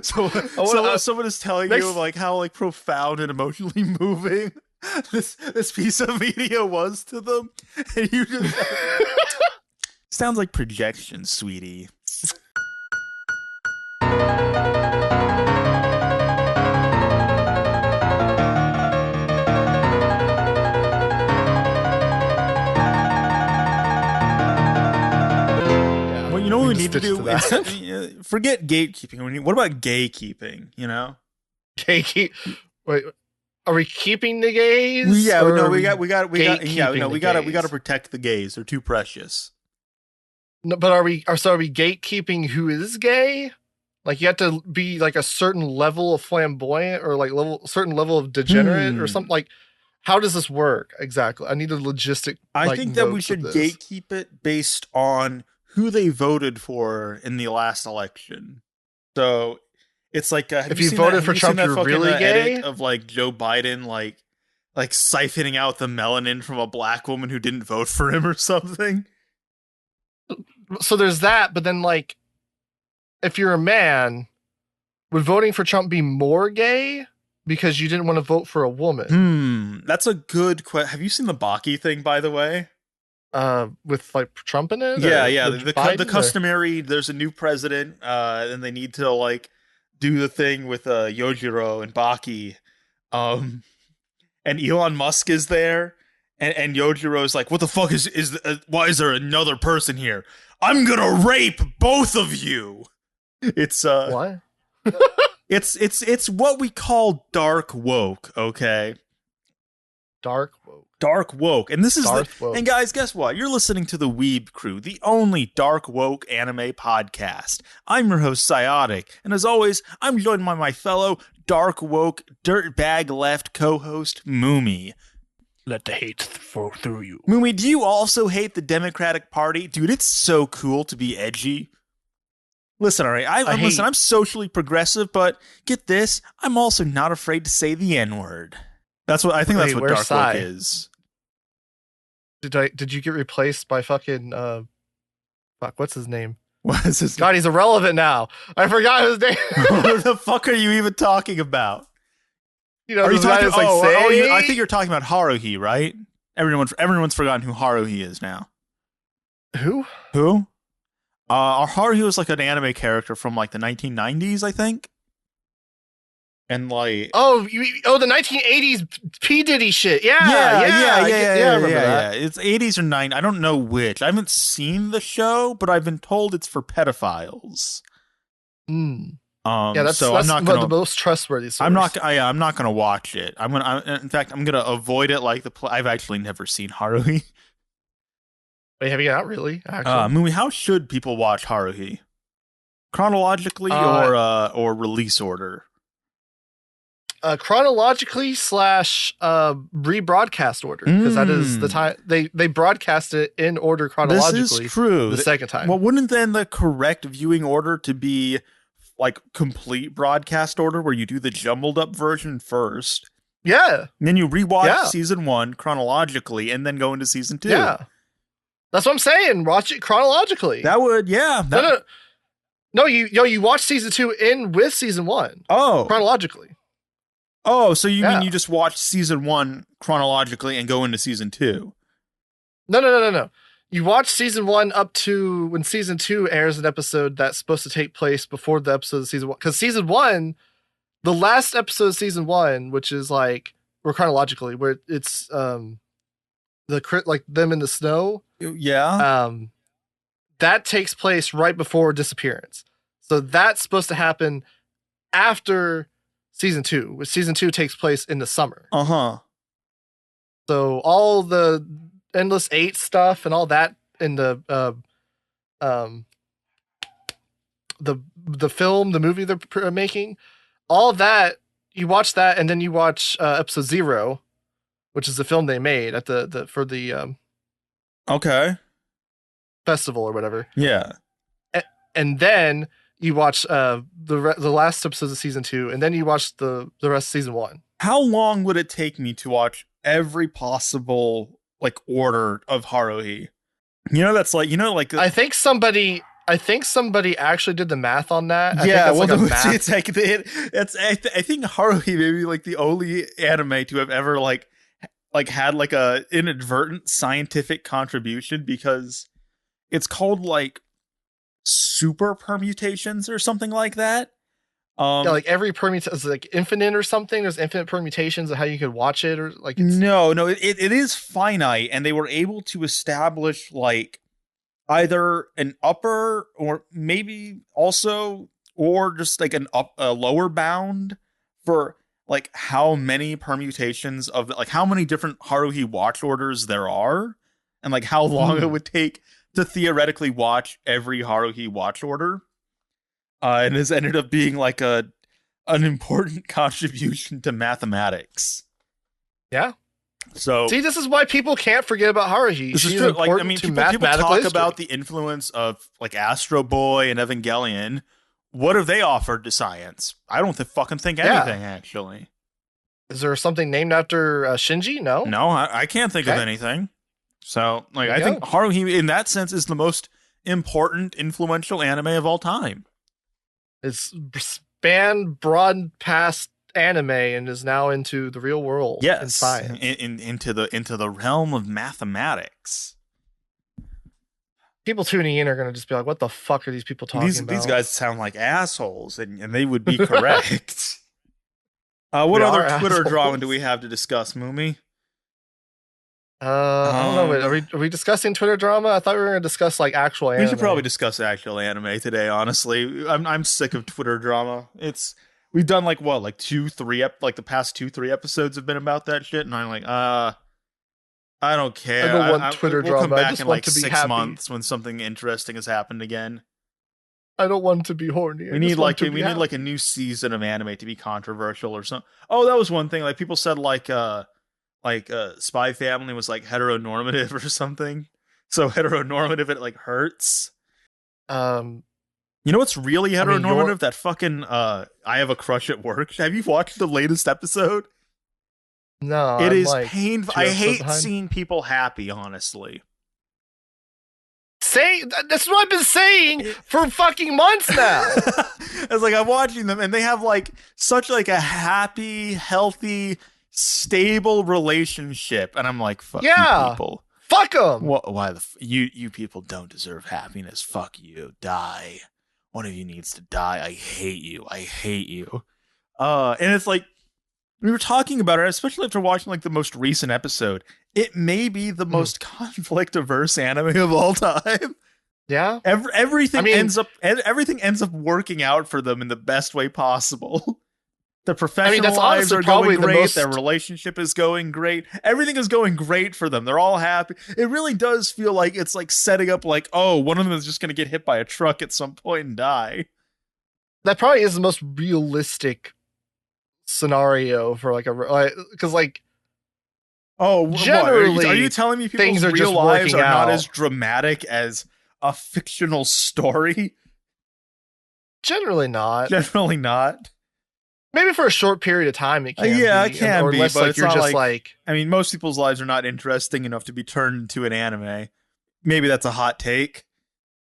So someone is telling you like how like profound and emotionally moving this piece of media was to them, and you just sounds like projection, sweetie. You know what we need to do? Forget gatekeeping. What about gaykeeping? You know, Wait, are we keeping the gays? Yeah, no, we got. Yeah, no, we got to protect the gays. They're too precious. No, but are we gatekeeping who is gay? Like you have to be like a certain level of flamboyant or like certain level of degenerate or something. Like, how does this work exactly? I need a logistic. I think that we should gatekeep it based on who they voted for in the last election. So it's like if you voted for Trump, you're really gay. Of like Joe Biden, like siphoning out the melanin from a black woman who didn't vote for him or something. So there's that, but then like, if you're a man, would voting for Trump be more gay because you didn't want to vote for a woman? That's a good question. Have you seen the Baki thing, by the way? With like Trump in it? Yeah. The customary, there's a new president, and they need to like do the thing with Yojiro and Baki. And Elon Musk is there, and Yojiro's like, what the fuck is why is there another person here? I'm gonna rape both of you. It's what? it's what we call dark woke, okay? Dark woke. And this is and guys, guess what? You're listening to the Weeb Crew, the only dark woke anime podcast. I'm your host, Psyotic, and as always, I'm joined by my fellow dark woke dirtbag left co-host, Moomy. Let the hate flow through you. Moomy, do you also hate the Democratic Party? Dude, it's so cool to be edgy. Listen, all right, I'm socially progressive, but get this, I'm also not afraid to say the N-word. That's what I think. That's what dark woke is. Did you get replaced by fucking what's his name? What is his God, he's irrelevant now. I forgot his name. What the fuck are you even talking about? You know, are you talking? I think you're talking about Haruhi, right? Everyone's forgotten who Haruhi is now. Who? Haruhi was like an anime character from like the 1990s, I think. And like the 1980s P Diddy shit. Yeah. I remember that. It's 80s or 90s. I don't know which. I haven't seen the show, but I've been told it's for pedophiles. That's I'm not gonna, the most trustworthy source. I'm not gonna watch it. I'm gonna avoid it. Like I've actually never seen Haruhi. Wait, have you not really? Moomy, how should people watch Haruhi? Chronologically or release order? Chronologically / rebroadcast order, because that is the time they broadcast it in order chronologically. This is true. The second time. Well, wouldn't then the correct viewing order to be like complete broadcast order, where you do the jumbled up version first? Yeah. And then you rewatch season 1 chronologically, and then go into season 2. Yeah. That's what I'm saying. Watch it chronologically. That would, No, you watch season 2 in with season 1. Oh, chronologically. Oh, so you mean you just watch season 1 chronologically and go into season 2? No. You watch season 1 up to when season 2 airs an episode that's supposed to take place before the episode of season 1. Because season 1, the last episode of season 1, which is like, or chronologically, where it's like them in the snow. Yeah. That takes place right before disappearance. So that's supposed to happen after season 2, which season 2 takes place in the summer. So all the Endless 8 stuff and all that in the film, the movie they're making, all that, you watch that, and then you watch episode 0, which is the film they made at for the festival or whatever. Yeah. And then you watch the last episodes of season 2, and then you watch the rest of season 1. How long would it take me to watch every possible like order of Haruhi? That's like, I think somebody I think somebody actually did the math on that. I think Yeah, that's well, like a math. it's like I think Haruhi may be like the only anime to have ever like had like a inadvertent scientific contribution, because it's called like super permutations or something like that. Yeah, like every permutation is like infinite or something. There's infinite permutations of how you could watch it, or like it's No, it is finite, and they were able to establish like either an upper or maybe also or just like a lower bound for like how many permutations of like how many different Haruhi watch orders there are, and like how long it would take to theoretically watch every Haruhi watch order. And has ended up being like an important contribution to mathematics. yeah. So See, this is why people can't forget about Haruhi. this is She's true. Like, I important mean, to people mathematical talk history. about the influence of like Astro Boy and Evangelion. What have they offered to science? I don't fucking think anything, actually. Is there something named after Shinji? No. No, I can't think of anything. So, like, I think Haruhi, in that sense, is the most important, influential anime of all time. It's spanned broad past anime and is now into the real world. Yes, in science. Into the realm of mathematics. People tuning in are going to just be like, what the fuck are these people talking about? These guys sound like assholes, and they would be correct. What other Twitter drama do we have to discuss, Moomy? I don't know. Are we discussing Twitter drama? I thought we were going to discuss like actual anime. We should probably discuss actual anime today, honestly. I'm sick of Twitter drama. We've done like what, like 2-3 like the past 2-3 episodes have been about that shit, and I'm like, I don't care. I don't want Twitter drama. We'll come back I just in want like to be 6 happy. months when something interesting has happened again. I don't want to be horny. We need like a new season of anime to be controversial or something. Oh, that was one thing. Like people said like Spy Family was like heteronormative or something. So heteronormative it like hurts. You know what's really heteronormative? That fucking I Have a Crush at Work. Have you watched the latest episode? No. It is painful. I hate seeing people happy, honestly. That's what I've been saying for fucking months now. It's like I'm watching them and they have like such like a happy, healthy, stable relationship, and I'm like, fuck you people. Fuck them. Why you people don't deserve happiness? Fuck you. Die. One of you needs to die. I hate you. I hate you. And it's like we were talking about it, especially after watching like the most recent episode. It may be the most conflict-averse anime of all time. Yeah. Everything ends up working out for them in the best way possible. Their professional lives are going great. Their relationship is going great. Everything is going great for them. They're all happy. It really does feel like it's like setting up like, oh, one of them is just going to get hit by a truck at some point and die. That probably is the most realistic scenario for like because like, oh, generally, are you telling me people's real lives are not as dramatic as a fictional story? Generally not. Generally not. Maybe for a short period of time it can be. It can or be, unless, but like, it's you're not just like, I mean, most people's lives are not interesting enough to be turned into an anime. Maybe that's a hot take.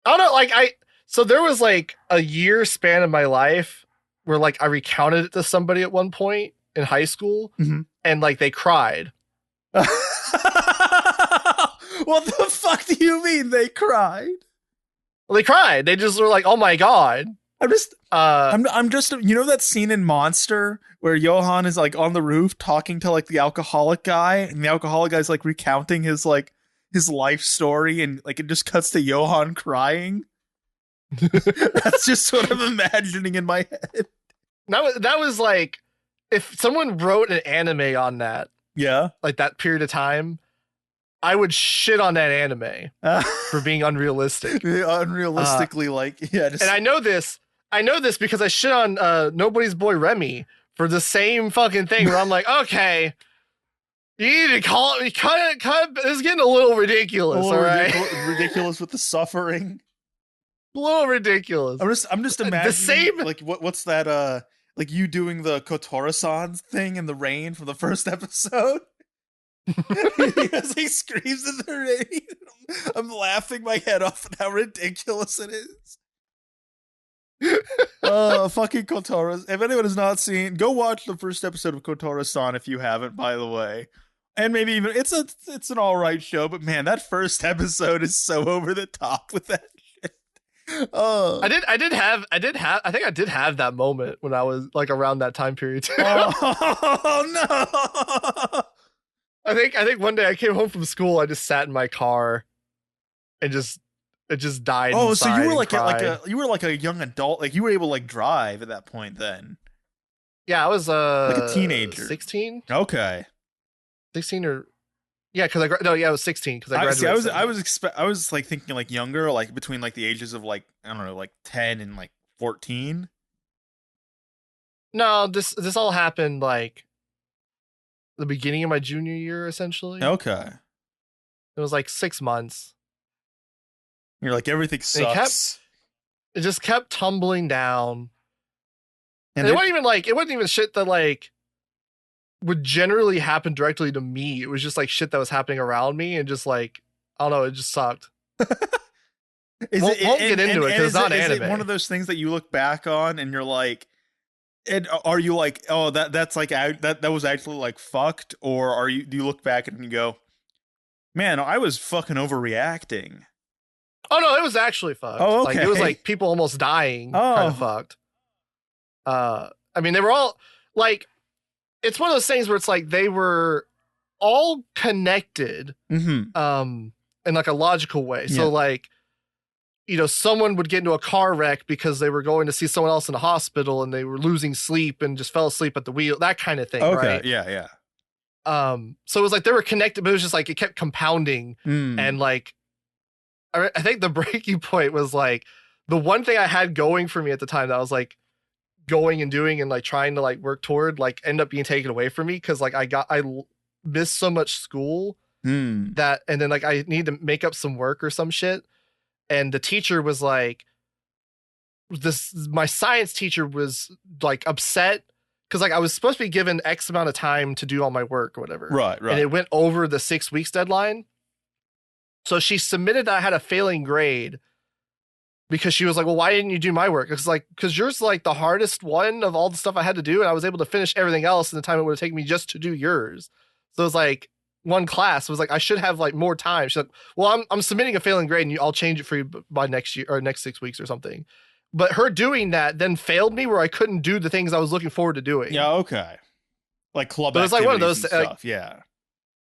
I don't know, so there was like a year span of my life where like I recounted it to somebody at one point in high school, and like they cried. What the fuck do you mean they cried? Well, they cried. They just were like, "Oh my god." I'm just you know that scene in Monster where Johan is like on the roof talking to like the alcoholic guy, and the alcoholic guy's like recounting his life story, and like it just cuts to Johan crying. That's just what I'm imagining in my head. That was like if someone wrote an anime on that. Yeah. Like that period of time, I would shit on that anime for being unrealistic. Unrealistically, and I know this because I shit on Nobody's Boy Remy for the same fucking thing where I'm like, okay, you need to call it. It's getting a little ridiculous. All right, ridiculous with the suffering. A little ridiculous. I'm just imagining the same. Like what's that? Like you doing the Kotora-san thing in the rain from the first episode. Because he screams in the rain. I'm laughing my head off at how ridiculous it is. Fucking Kotaro. If anyone has not seen, go watch the first episode of Kotaro-san if you haven't, by the way. And maybe even it's an alright show, but man, that first episode is so over the top with that shit. I think I did have that moment when I was like around that time period too. Oh no. I think one day I came home from school, I just sat in my car and it just died. Oh, so you were like a young adult, like you were able to like drive at that point then. Yeah, I was like a teenager. 16. Okay. 16 or yeah, because I was 16 because I graduated. I was like thinking like younger, like between like the ages of like I don't know, like 10 and like 14. No, this all happened like the beginning of my junior year, essentially. Okay. It was like 6 months. You're like everything sucks. It just kept tumbling down, and it wasn't even shit that like would generally happen directly to me. It was just like shit that was happening around me, and just like I don't know, it just sucked. Won't get into it because it's not anime. Is it one of those things that you look back on and you're like, and are you like, oh, that's like that was actually like fucked, or do you look back and you go, man, I was fucking overreacting? Oh no, it was actually fucked. Oh, okay. Like it was like people almost dying, kind of fucked. I mean, they were all like, it's one of those things where it's like they were all connected, in like a logical way. Yeah. So like, you know, someone would get into a car wreck because they were going to see someone else in the hospital and they were losing sleep and just fell asleep at the wheel, that kind of thing. Okay. Right? Yeah. So it was like they were connected, but it was just like it kept compounding. And like, I think the breaking point was like the one thing I had going for me at the time that I was like going and doing and like trying to like work toward, like end up being taken away from me because like I missed so much school that, and then like I need to make up some work or some shit. And the teacher was like, my science teacher was like upset because like I was supposed to be given X amount of time to do all my work or whatever. Right. And it went over the 6 weeks deadline. So she submitted that I had a failing grade because she was like, well, why didn't you do my work? It's like, because yours is like the hardest one of all the stuff I had to do. And I was able to finish everything else in the time it would have taken me just to do yours. So it was like one class was like, I should have like more time. She's like, well, I'm submitting a failing grade and I'll change it for you by next year or next 6 weeks or something. But her doing that then failed me where I couldn't do the things I was looking forward to doing. Yeah. Okay. Like club activities. It was like one of those stuff. Yeah.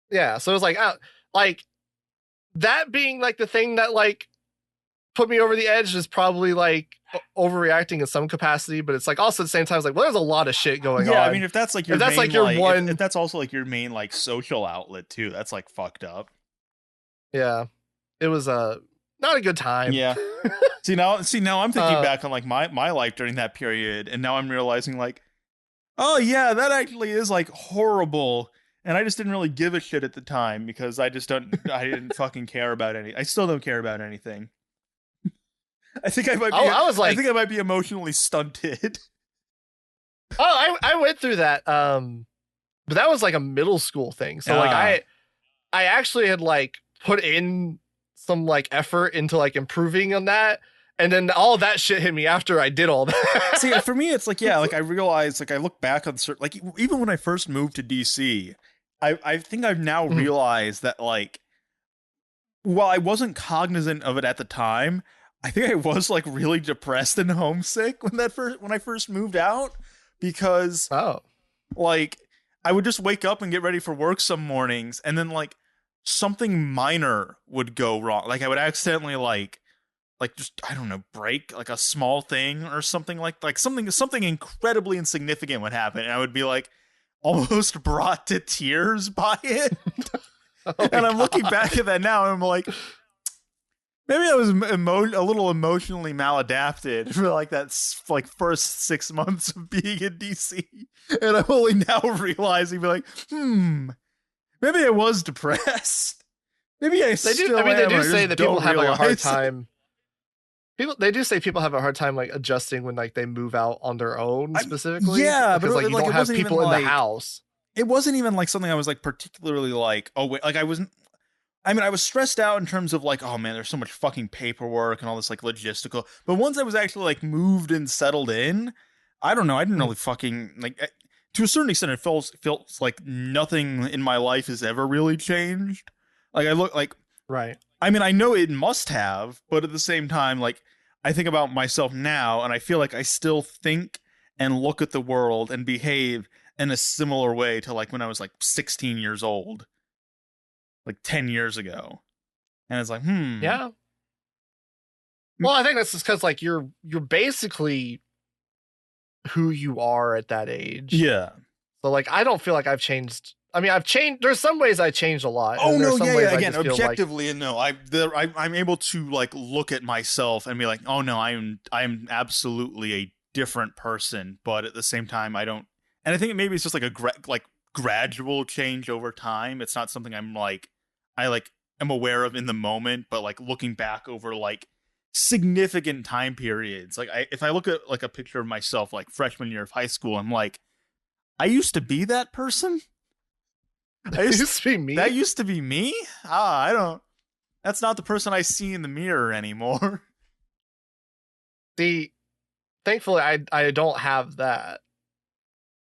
Yeah. So it was like that being like the thing that like put me over the edge is probably like overreacting in some capacity, but it's like also at the same time it's like, well, there's a lot of shit going on. Yeah, I mean, if that's like your if that's also like your main like social outlet too, that's like fucked up. Yeah, it was not a good time. Yeah. see now I'm thinking back on like my life during that period, and now I'm realizing like, oh yeah, that actually is like horrible. And I just didn't really give a shit at the time because I didn't fucking care about I still don't care about anything. I think I might be, I think I might be emotionally stunted. Oh, I went through that. But that was like a middle school thing. So like I actually had like put in some like effort into like improving on that. And then all that shit hit me after I did all that. See, for me, it's like, yeah, like I realized, like I look back on certain, like even when I first moved to DC, I think I've now realized that like, while I wasn't cognizant of it at the time, I think I was like really depressed and homesick when I first moved out because like I would just wake up and get ready for work some mornings and then like something minor would go wrong. Like I would accidentally like just, I don't know, break like a small thing or something like something incredibly insignificant would happen. And I would be like almost brought to tears by it. And I'm looking back at that now and I'm like, maybe I was a little emotionally maladapted for like that like first 6 months of being in DC. And I'm only now realizing, be like, maybe I was depressed. Maybe I still am. They do say that people have like a hard time. They do say people have a hard time like adjusting when like they move out on their own specifically. Yeah, because but like you like, don't have people in the house. it wasn't even like something I was like particularly like, oh wait, like I wasn't. I mean, I was stressed out in terms of like, oh man, there's so much fucking paperwork and all this like logistical. But once I was actually like moved and settled in, I don't know. I didn't really fucking like. To a certain extent, it feels like nothing in my life has ever really changed. Like I look like, Right. I mean, I know it must have, but at the same time, like I think about myself now, and I feel like I still think and look at the world and behave in a similar way to like when I was like 16 years old, like 10 years ago. And it's like, Yeah. Well, I think that's just because like you're basically who you are at that age. yeah. So like I don't feel like I've changed. I mean, I've changed. There's some ways I changed a lot. Oh and no, there's some yeah, ways yeah. I Again, just feel objectively, no. I'm able to like look at myself and be like, oh no, I'm absolutely a different person. But at the same time, I don't. And I think maybe it's just like a gradual change over time. It's not something I'm like I like am aware of in the moment, but like looking back over like significant time periods. Like if I look at like a picture of myself like freshman year of high school, I'm like, I used to be that person. It used to be me. That used to be me? I don't. That's not the person I see in the mirror anymore. See, thankfully, I don't have that.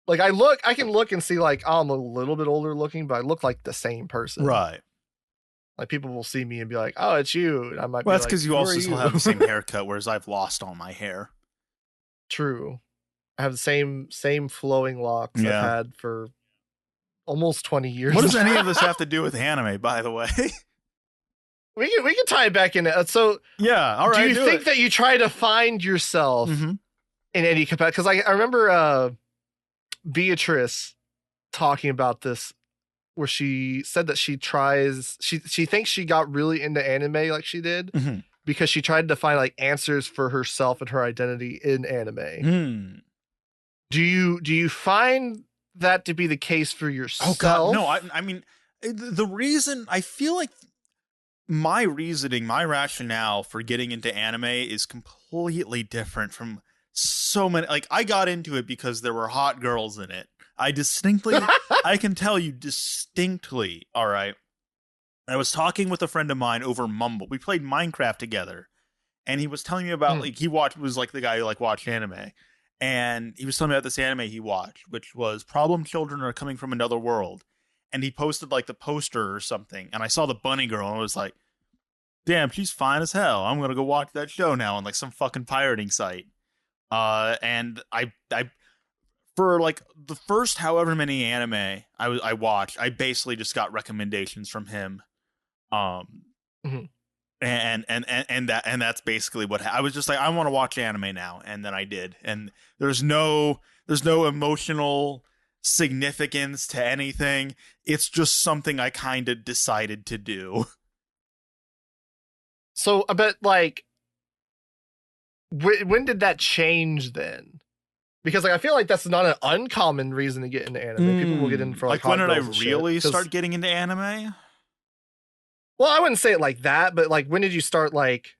Like I can look and see like oh, I'm a little bit older looking, but I look like the same person. Right. Like people will see me and be like, "Oh, it's you." And I might. Well, be that's like, because you "Who also are still have the same haircut, whereas I've lost all my hair. True. I have the same flowing locks Yeah. I've had for almost 20 years. What does any of this have to do with anime, by the way? we can tie it back in. So Yeah, all right. do you think that you try to find yourself in any capacity? Because I remember Beatrice talking about this, where she said that she thinks she got really into anime like she did because she tried to find like answers for herself and her identity in anime. Do you find that to be the case for yourself? Oh God, no. I mean, the reason I feel like my reasoning, my rationale for getting into anime is completely different from so many. Like I got into it because there were hot girls in it. I can tell you distinctly. All right. I was talking with a friend of mine over Mumble. We played Minecraft together, and he was telling me about like was like the guy who like watched anime. And he was telling me about this anime he watched, which was Problem Children Are Coming from Another World. And he posted like the poster or something. And I saw the bunny girl and I was like, damn, she's fine as hell. I'm going to go watch that show now on like some fucking pirating site. And I for like the first however many anime I watched, I basically just got recommendations from him. And that's basically what I was just like, I want to watch anime now, and then I did. And there's no emotional significance to anything. It's just something I kind of decided to do. So I bet like when did that change then? Because like I feel like that's not an uncommon reason to get into anime. People will get in for like when did I girls and really shit, start getting into anime? Well, I wouldn't say it like that, but like when did you start like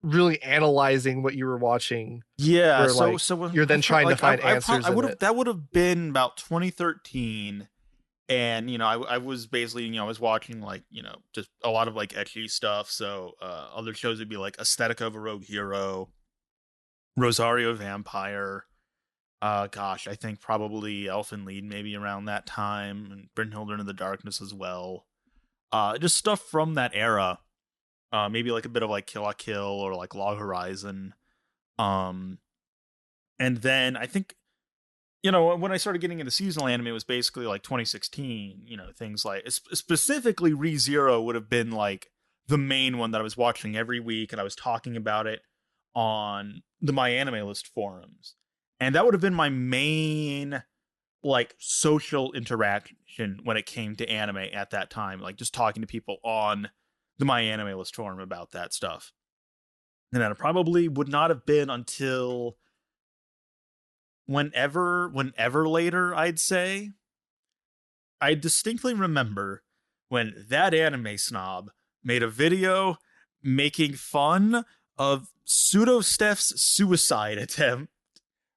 really analyzing what you were watching? Yeah, where, so you're then trying to find answers. That would have been about 2013, and I was basically I was watching like just a lot of like ecchi stuff. So other shows would be like Aesthetica of a Rogue Hero, Rosario Vampire. Gosh, I think probably Elfen Lied maybe around that time, and Brynhilde Into the Darkness as well. Just stuff from that era. Maybe like a bit of like Kill la Kill or like Log Horizon. And then I think, when I started getting into seasonal anime, it was basically like 2016. Things like specifically ReZero would have been like the main one that I was watching every week, and I was talking about it on the My Anime List forums. And that would have been my main like social interaction when it came to anime at that time, like just talking to people on the My Anime List forum about that stuff. And that probably would not have been until whenever later, I'd say. I distinctly remember when that anime snob made a video making fun of Pseudo Steph's suicide attempt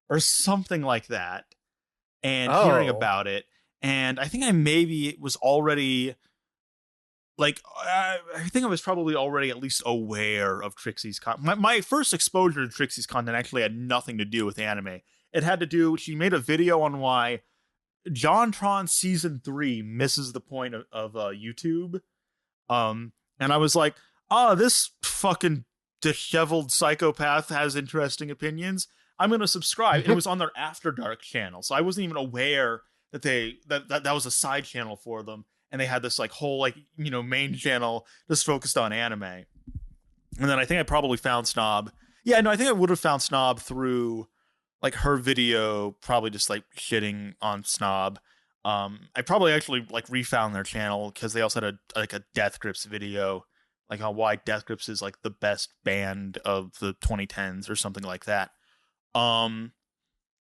or something like that, and hearing about it. and I think I maybe was already like I think I was probably already at least aware of Trixie's my first exposure to Trixie's content actually had nothing to do with anime. It had to do, she made a video on why JonTron season 3 misses the point of YouTube. And I was like, oh, this fucking disheveled psychopath has interesting opinions. I'm gonna subscribe. It was on their After Dark channel, so I wasn't even aware that that was a side channel for them, and they had this like whole like main channel just focused on anime. And then I think I probably found Snob. Yeah, no, I think I would have found Snob through like her video, probably just like shitting on Snob. I probably actually like refound their channel because they also had a Death Grips video, like on why Death Grips is like the best band of the 2010s or something like that.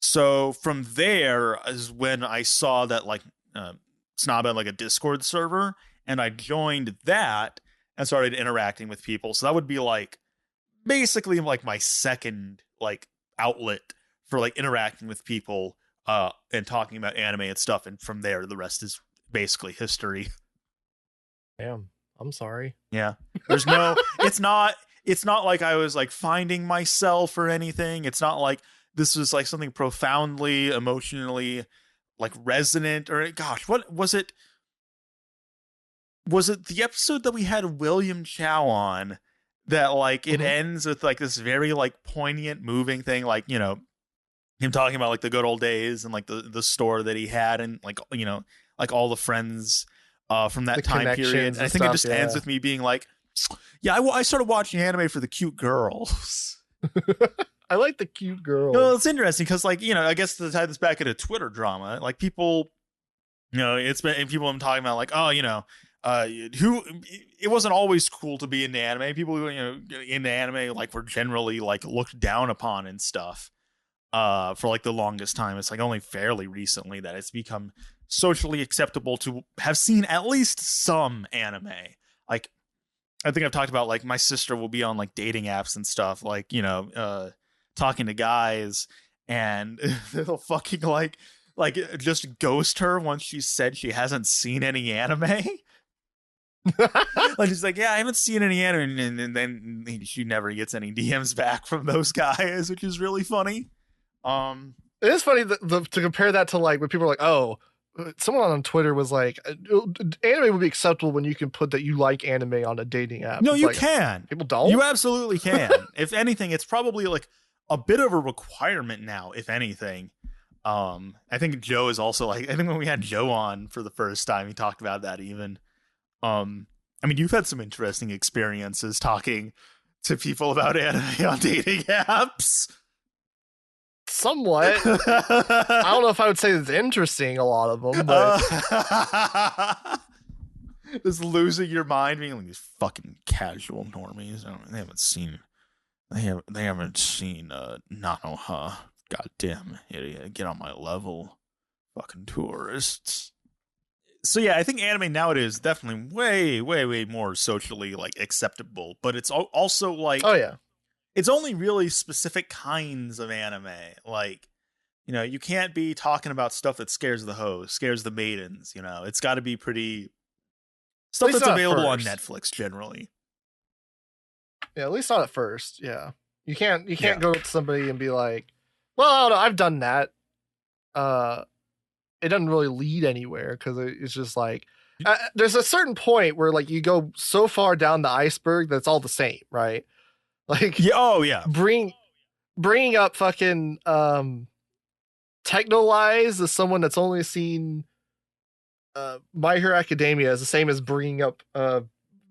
So from there is when I saw that like Snob had like a Discord server, and I joined that and started interacting with people. So that would be like basically like my second like outlet for like interacting with people and talking about anime and stuff, and from there the rest is basically history. Damn, I'm sorry. Yeah, there's no it's not like I was like finding myself or anything. It's not like this was like something profoundly emotionally like resonant, or gosh, what was it the episode that we had William Chow on that like it ends with like this very like poignant moving thing, like him talking about like the good old days and like the store that he had, and like like all the friends from that time period. And I think it just ends with me being like, yeah, I started watching anime for the cute girls. I like the cute girls. Well, it's interesting because like I guess to tie this back into Twitter drama, like people it's been people I'm talking about like, oh, who it wasn't always cool to be into anime. People who into anime like were generally like looked down upon and stuff. For like the longest time. It's like only fairly recently that it's become socially acceptable to have seen at least some anime. Like I think I've talked about like my sister will be on like dating apps and stuff, like talking to guys, and they'll fucking like just ghost her once she said she hasn't seen any anime. Like she's like, yeah, I haven't seen any anime, and then she never gets any DMs back from those guys, which is really funny. It is funny to compare that to like when people are like, oh, someone on Twitter was like, anime would be acceptable when you can put that you like anime on a dating app. No, it's you like, can. People don't. You absolutely can. If anything, it's probably like a bit of a requirement now, if anything. I think Joe is also like, I think when we had Joe on for the first time, he talked about that even. I mean, you've had some interesting experiences talking to people about anime on dating apps. Somewhat. I don't know if I would say it's interesting, a lot of them, but just losing your mind, being like these fucking casual normies. They haven't seen Nanoha. Goddamn idiot! Get on my level, fucking tourists. So yeah, I think anime nowadays is definitely way more socially like acceptable, but it's also like, oh yeah, it's only really specific kinds of anime. Like, you can't be talking about stuff that scares the hoes, scares the maidens. It's got to be pretty stuff that's available on Netflix generally. Yeah, at least not at first. Yeah, you can't go to somebody and be like, well, I don't know, I've done that. It doesn't really lead anywhere because it's just like there's a certain point where like you go so far down the iceberg that's all the same, right? Like, yeah, oh yeah, bringing up fucking Technolize as someone that's only seen My Hero Academia is the same as bringing up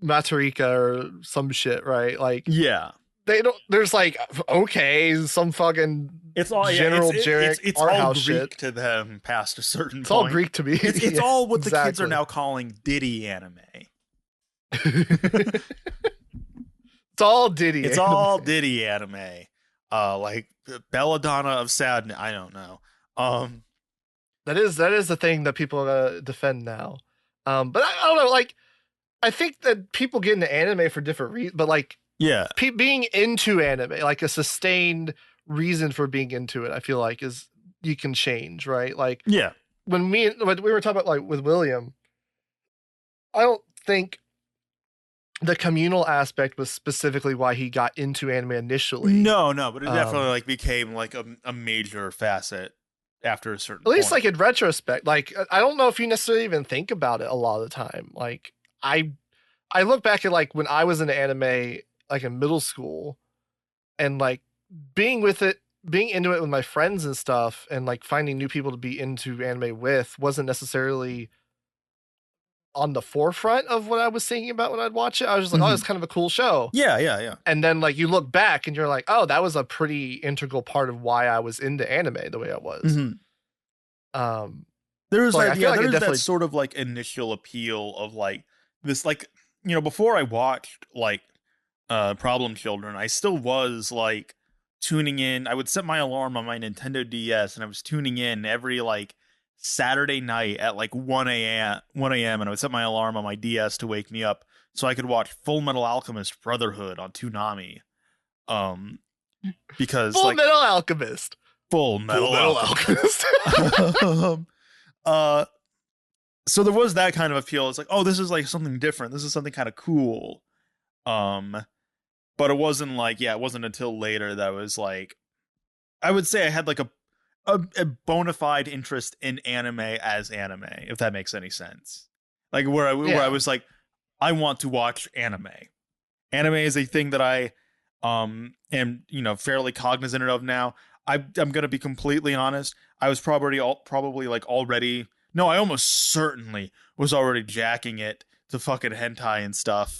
Matarika or some shit, right? Like, yeah, they don't. There's like, okay, some fucking it's all generic it's art all house Greek shit to them past a certain it's point. all Greek to me. It's all what the kids are now calling Diddy anime. It's all Diddy. It's all Diddy anime. Like Belladonna of Sadness. I don't know. That is the thing that people defend now. But I don't know. Like, I think that people get into anime for different reasons. But like, yeah, being into anime, like a sustained reason for being into it, I feel like you can change, right? Like, yeah, when we were talking about like with William, I don't think the communal aspect was specifically why he got into anime initially. No, but it definitely like became like a major facet after a certain At least point. like in retrospect, like I don't know if you necessarily even think about it a lot of the time. Like I look back at like when I was in anime, like in middle school, and like being into it with my friends and stuff, and like finding new people to be into anime with wasn't necessarily on the forefront of what I was thinking about when I'd watch it. I was just like, oh, it's kind of a cool show. Yeah. And then like you look back and you're like, oh, that was a pretty integral part of why I was into anime the way I was. There's like, there's that sort of like initial appeal of like this, like, you know, before I watched like Problem Children, I still was like tuning in. I would set my alarm on my Nintendo DS and I was tuning in every like Saturday night at like 1 a.m. and I would set my alarm on my DS to wake me up so I could watch Full Metal Alchemist Brotherhood on Toonami. Because Full Metal Alchemist. Full Metal Alchemist. So there was that kind of appeal. It's like, oh, this is like something different. This is something kind of cool. But it wasn't like, it wasn't until later that I was like, I would say I had like a bona fide interest in anime as anime, if that makes any sense. Like where I was like, I want to watch anime. Anime is a thing that I am, you know, fairly cognizant of now. I'm gonna be completely honest. I was probably already. No, I almost certainly was already jacking it to fucking hentai and stuff.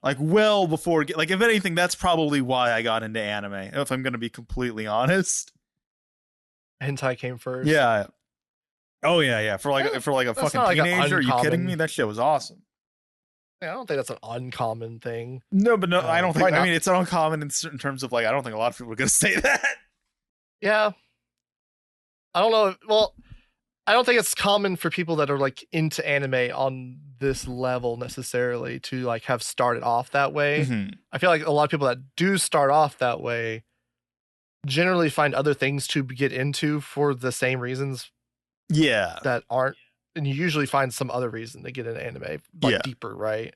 Like well before. Like if anything, that's probably why I got into anime. If I'm gonna be completely honest. Hentai came first. Yeah. Oh yeah. For like a fucking teenager. Are you kidding me? That shit was awesome. Yeah, I don't think that's an uncommon thing. No, but no, I don't think. I mean, it's uncommon in certain terms of like. I don't think a lot of people are gonna say that. Yeah. I don't know. Well, I don't think it's common for people that are like into anime on this level necessarily to like have started off that way. Mm-hmm. I feel like a lot of people that do start off that way generally find other things to get into for the same reasons. Yeah. That aren't, and you usually find some other reason to get into anime, like deeper, right?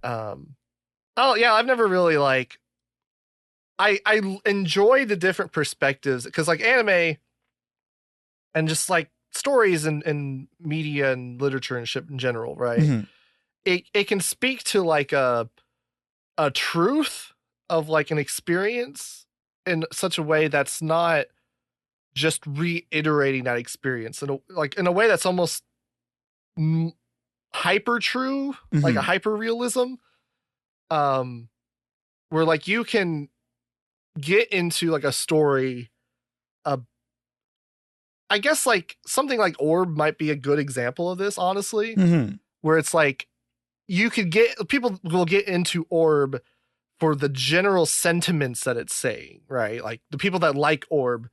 Oh yeah, I've never really like. I enjoy the different perspectives because like anime and just like stories and media and literature and shit in general, right? Mm-hmm. It can speak to like a truth of like an experience in such a way that's not just reiterating that experience in a way that's almost hyper true, like a hyper realism, where like you can get into like a story. I guess like something like Orb might be a good example of this, honestly, where it's like people will get into Orb for the general sentiments that it's saying, right? Like the people that like Orb,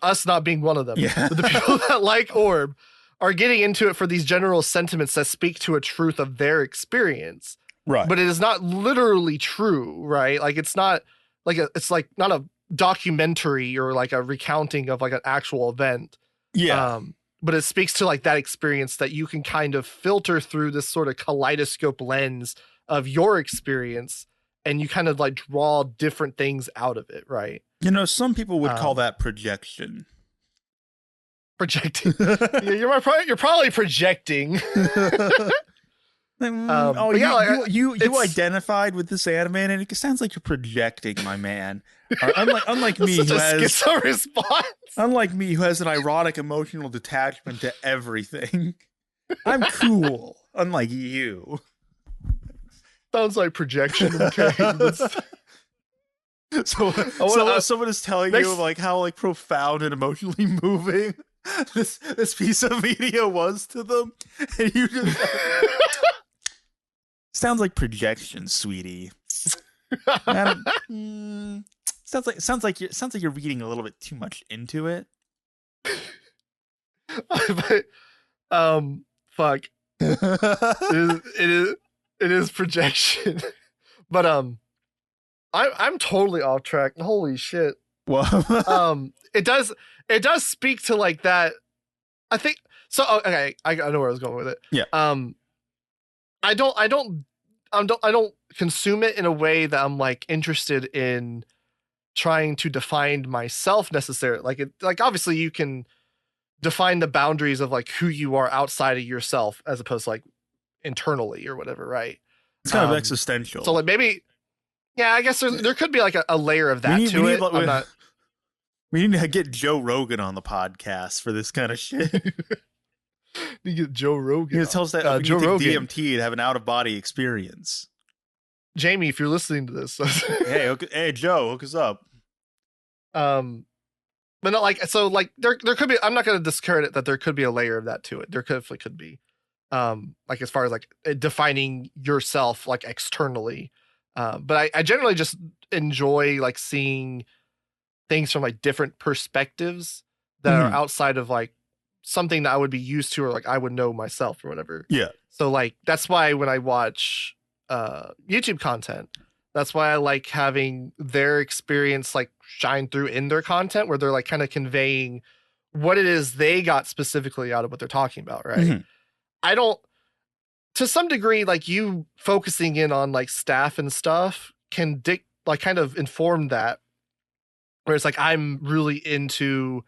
us not being one of them, but the people that like Orb are getting into it for these general sentiments that speak to a truth of their experience. Right. But it is not literally true, right? Like it's not like it's like not a documentary or like a recounting of like an actual event. Yeah. But it speaks to like that experience that you can kind of filter through this sort of kaleidoscope lens of your experience, and you kind of like draw different things out of it, right? You know, some people would call that projection. Projecting. You're probably projecting. You identified with this anime, and it sounds like you're projecting, my man. Unlike me, who has a response. Unlike me, who has an ironic emotional detachment to everything. I'm cool, unlike you. Sounds like projection. Okay. So someone is telling you like how like profound and emotionally moving this piece of media was to them, and you just sounds like projection, sweetie. Sounds like you're reading a little bit too much into it. But, fuck. It is projection. But I'm totally off track. Holy shit. Well, it does speak to like that I think so. Okay, I know where I was going with it. Yeah. I don't consume it in a way that I'm like interested in trying to define myself necessarily. Like obviously you can define the boundaries of like who you are outside of yourself as opposed to like internally or whatever, right? It's kind of existential. So like maybe, yeah, I guess there could be like a layer of that to it. I'm not. We need to get Joe Rogan on the podcast for this kind of shit. You get Joe Rogan. He tells that Joe take Rogan. DMT to have an out of body experience. Jamie, if you're listening to this, hey Joe, hook us up. But not like so. Like there could be. I'm not going to discredit that there could be a layer of that to it. There could be. Like as far as like defining yourself like externally. But I generally just enjoy like seeing things from like different perspectives that are outside of like something that I would be used to or like I would know myself or whatever. Yeah. So like that's why when I watch YouTube content, that's why I like having their experience like shine through in their content where they're like kind of conveying what it is they got specifically out of what they're talking about, right? Mm-hmm. I don't, to some degree, like you focusing in on like staff and stuff can like kind of inform that. Where it's like, I'm really into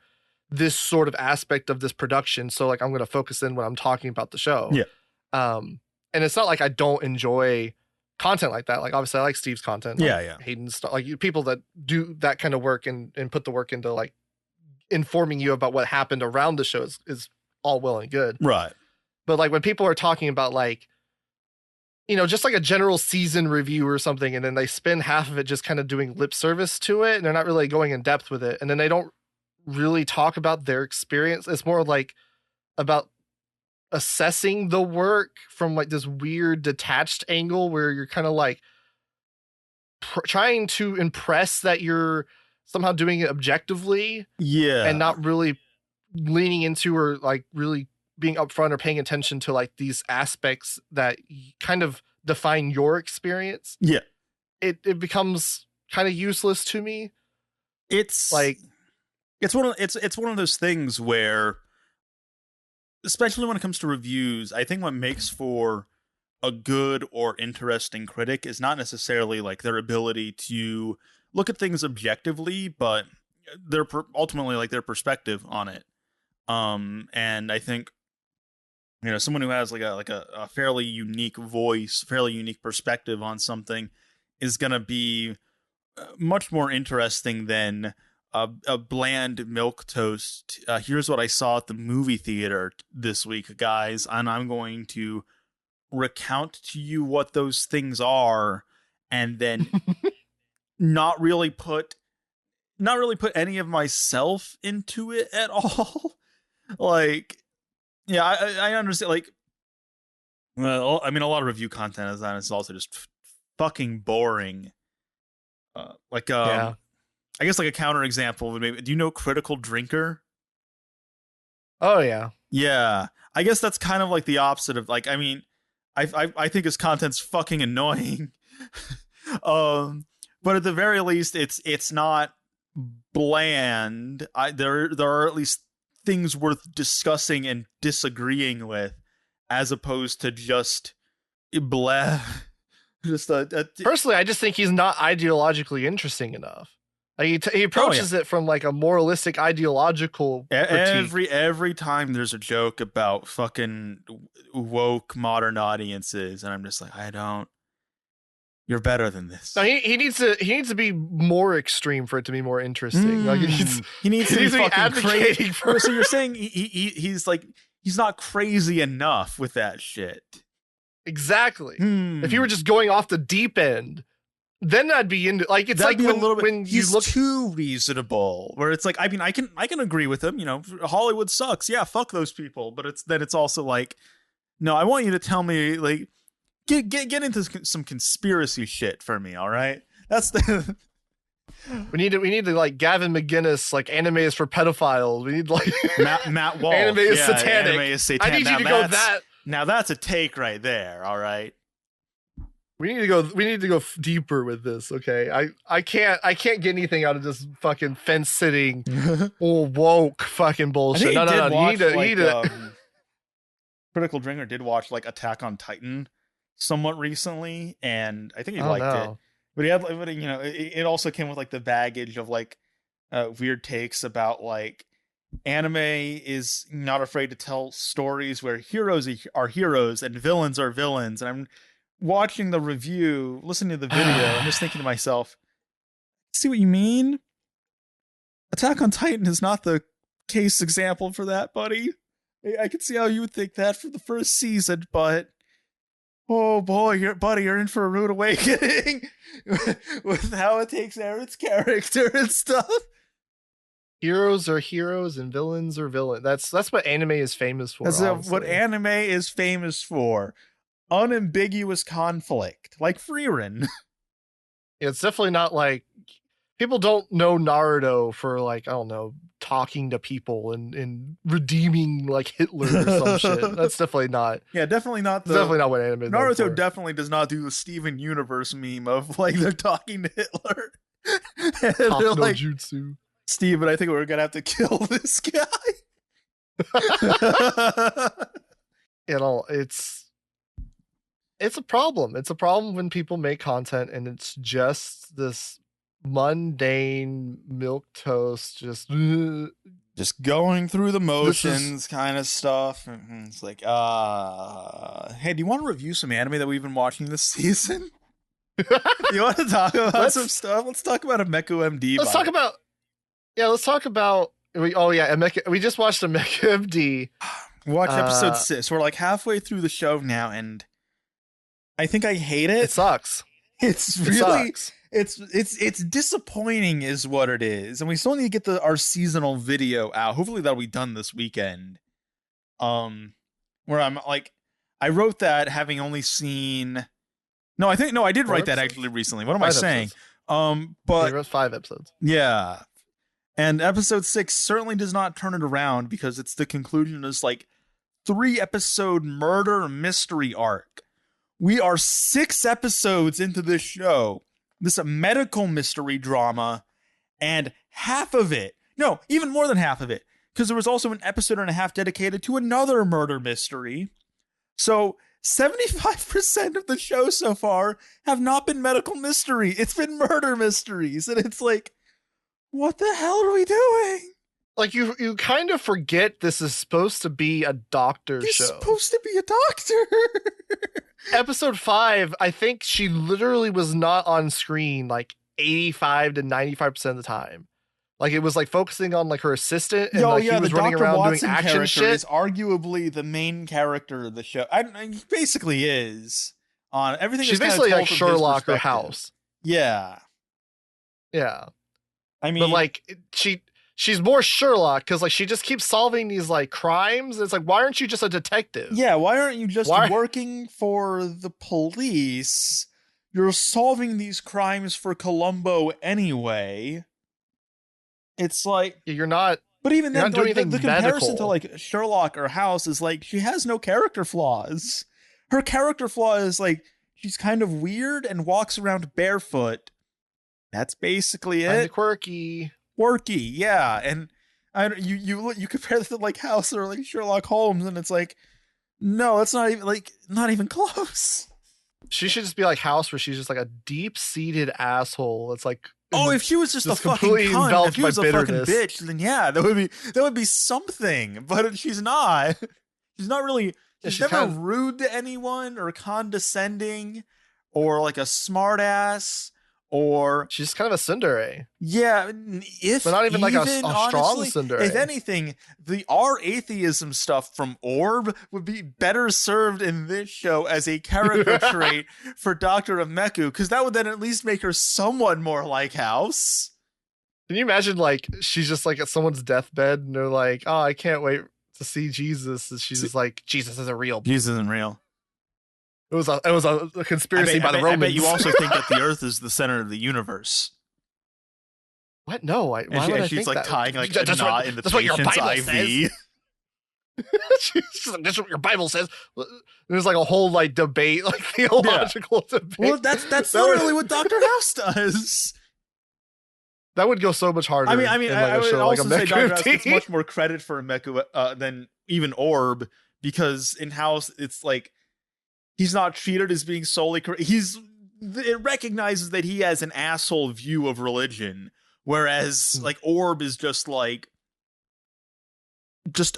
this sort of aspect of this production. So like, I'm going to focus in when I'm talking about the show. Yeah. And it's not like I don't enjoy content like that. Like obviously I like Steve's content. Like yeah. Hayden's stuff, like people that do that kind of work and put the work into like informing you about what happened around the show is all well and good. Right. But like when people are talking about like, you know, just like a general season review or something, and then they spend half of it just kind of doing lip service to it, and they're not really going in depth with it, and then they don't really talk about their experience. It's more like about assessing the work from like this weird detached angle where you're kind of like trying to impress that you're somehow doing it objectively. Yeah. And not really leaning into or like really being upfront or paying attention to like these aspects that kind of define your experience. Yeah. It becomes kind of useless to me. It's like it's one of those things where, especially when it comes to reviews, I think what makes for a good or interesting critic is not necessarily like their ability to look at things objectively, but ultimately like their perspective on it. And I think, you know, someone who has like a fairly unique voice, fairly unique perspective on something is going to be much more interesting than a bland milquetoast. Here's what I saw at the movie theater this week, guys, and I'm going to recount to you what those things are, and then not really put any of myself into it at all. Like, yeah, I understand. Like, well, I mean, a lot of review content is that it's also just fucking boring. Yeah. I guess like a counter example would maybe. Do you know Critical Drinker? Oh yeah. Yeah, I guess that's kind of like the opposite of like. I mean, I think his content's fucking annoying. But at the very least, it's not bland. There are at least things worth discussing and disagreeing with, as opposed to just blah. Just personally, I just think he's not ideologically interesting enough. Like he approaches it from like a moralistic, ideological critique. Every time there's a joke about fucking woke modern audiences, and I'm just like, you're better than this. No, he needs to be more extreme for it to be more interesting. Like he needs to be fucking crazy. So you're saying he's like, he's not crazy enough with that shit. Exactly. If you were just going off the deep end, then I'd be into like it's That'd like be a little bit, when he's you look too reasonable. Where it's like, I mean, I can agree with him. You know, Hollywood sucks. Yeah, fuck those people. But it's also like, no, I want you to tell me like get into some conspiracy shit for me. All right, that's the. We need to like Gavin McGinnis, like anime is for pedophiles. We need like Matt Walsh. Anime is satanic. Anime is satanic. I need you to go that. Now that's a take right there. All right. We need to go deeper with this, okay? I can't get anything out of this fucking fence sitting or woke fucking I bullshit. think No, he no, did no. watch You need to Critical Drinker did watch like Attack on Titan somewhat recently, and I think he Oh liked it. no. But he had, but, you know, it also came with like the baggage of like weird takes about like anime is not afraid to tell stories where heroes are heroes and villains are villains. And I'm watching the review, listening to the video, and just thinking to myself, see what you mean? Attack on Titan is not the case example for that, buddy. I can see how you would think that for the first season, but oh boy, you're in for a rude awakening with how it takes Aaron's character and stuff. Heroes are heroes and villains are villains. That's what anime is famous for. That's what anime is famous for. Unambiguous conflict, like Frieren. It's definitely not like people don't know Naruto for like, I don't know, talking to people and redeeming like Hitler or some shit. That's definitely not. Yeah, definitely not. Definitely not what anime is. Naruto definitely does not do the Steven Universe meme of like they're talking to Hitler. Talk no like, jutsu. Steven, I think we're gonna have to kill this guy. You know, it's a problem. It's a problem when people make content and it's just this mundane milquetoast, just going through the motions kind of stuff. It's like, hey, do you want to review some anime that we've been watching this season? You want to talk about some stuff? Let's talk about a Mecha MD. Let's talk about we just watched a Mecha MD. Watch episode 6. We're like halfway through the show now, and I think I hate it. It sucks. It's really it's disappointing is what it is. And we still need to get our seasonal video out. Hopefully that'll be done this weekend. Where I'm like, I wrote that having only seen I did write that actually recently. What am I saying? But he wrote 5 episodes. Yeah. And episode 6 certainly does not turn it around because it's the conclusion of this like 3-episode murder mystery arc. We are 6 episodes into this show, this medical mystery drama, and half of it, no, even more than half of it, because there was also an episode and a half dedicated to another murder mystery. So 75% of the show so far have not been medical mystery. It's been murder mysteries. And it's like, what the hell are we doing? Like you kind of forget this is supposed to be a doctor show. It's supposed to be a doctor. Episode 5, I think she literally was not on screen like 85 to 95% of the time. Like it was like focusing on like her assistant and he was running around Watson doing action shit. Is arguably the main character of the show. He basically is on everything. She's basically like Sherlock or House. Yeah. Yeah. I mean, but like she's more Sherlock because like she just keeps solving these like crimes. It's like, why aren't you just a detective? Yeah, why aren't you just working for the police? You're solving these crimes for Columbo anyway. It's like you're not. But even then, like, the comparison to like Sherlock or House is like she has no character flaws. Her character flaw is like she's kind of weird and walks around barefoot. That's basically it. Kinda quirky, yeah. And you compare this to like House or like Sherlock Holmes, and it's like, no, it's not even close. She should just be like House, where she's just like a deep-seated asshole. It's like, if she was just a fucking cunt, if she was a fucking bitch, then yeah, that would be something. But she's not. She's not really. She's never rude to anyone or condescending or like a smartass. Or she's kind of a tsundere. Yeah, but not even like a strong tsundere. If anything, the atheism stuff from Orb would be better served in this show as a character trait for Dr. Ameku, because that would then at least make her somewhat more like House. Can you imagine like she's just like at someone's deathbed and they're like, oh, I can't wait to see Jesus, and she's just like, Jesus isn't real. Jesus isn't real. It was a conspiracy by the Romans. I bet you also think that the Earth is the center of the universe. What? No. Why would I she's think like that? tying like a knot in the patient's IV. She's like, that's what your Bible says. There's like a whole like debate, like theological debate. Well, that's That literally what Dr. House does. That would go so much harder. I mean, in like I a would show also like a say Dr. Mecha House gets team. much more credit for Mecha than even Orb, because in House it's like he's not treated as being solely it recognizes that he has an asshole view of religion, whereas like Orb is just like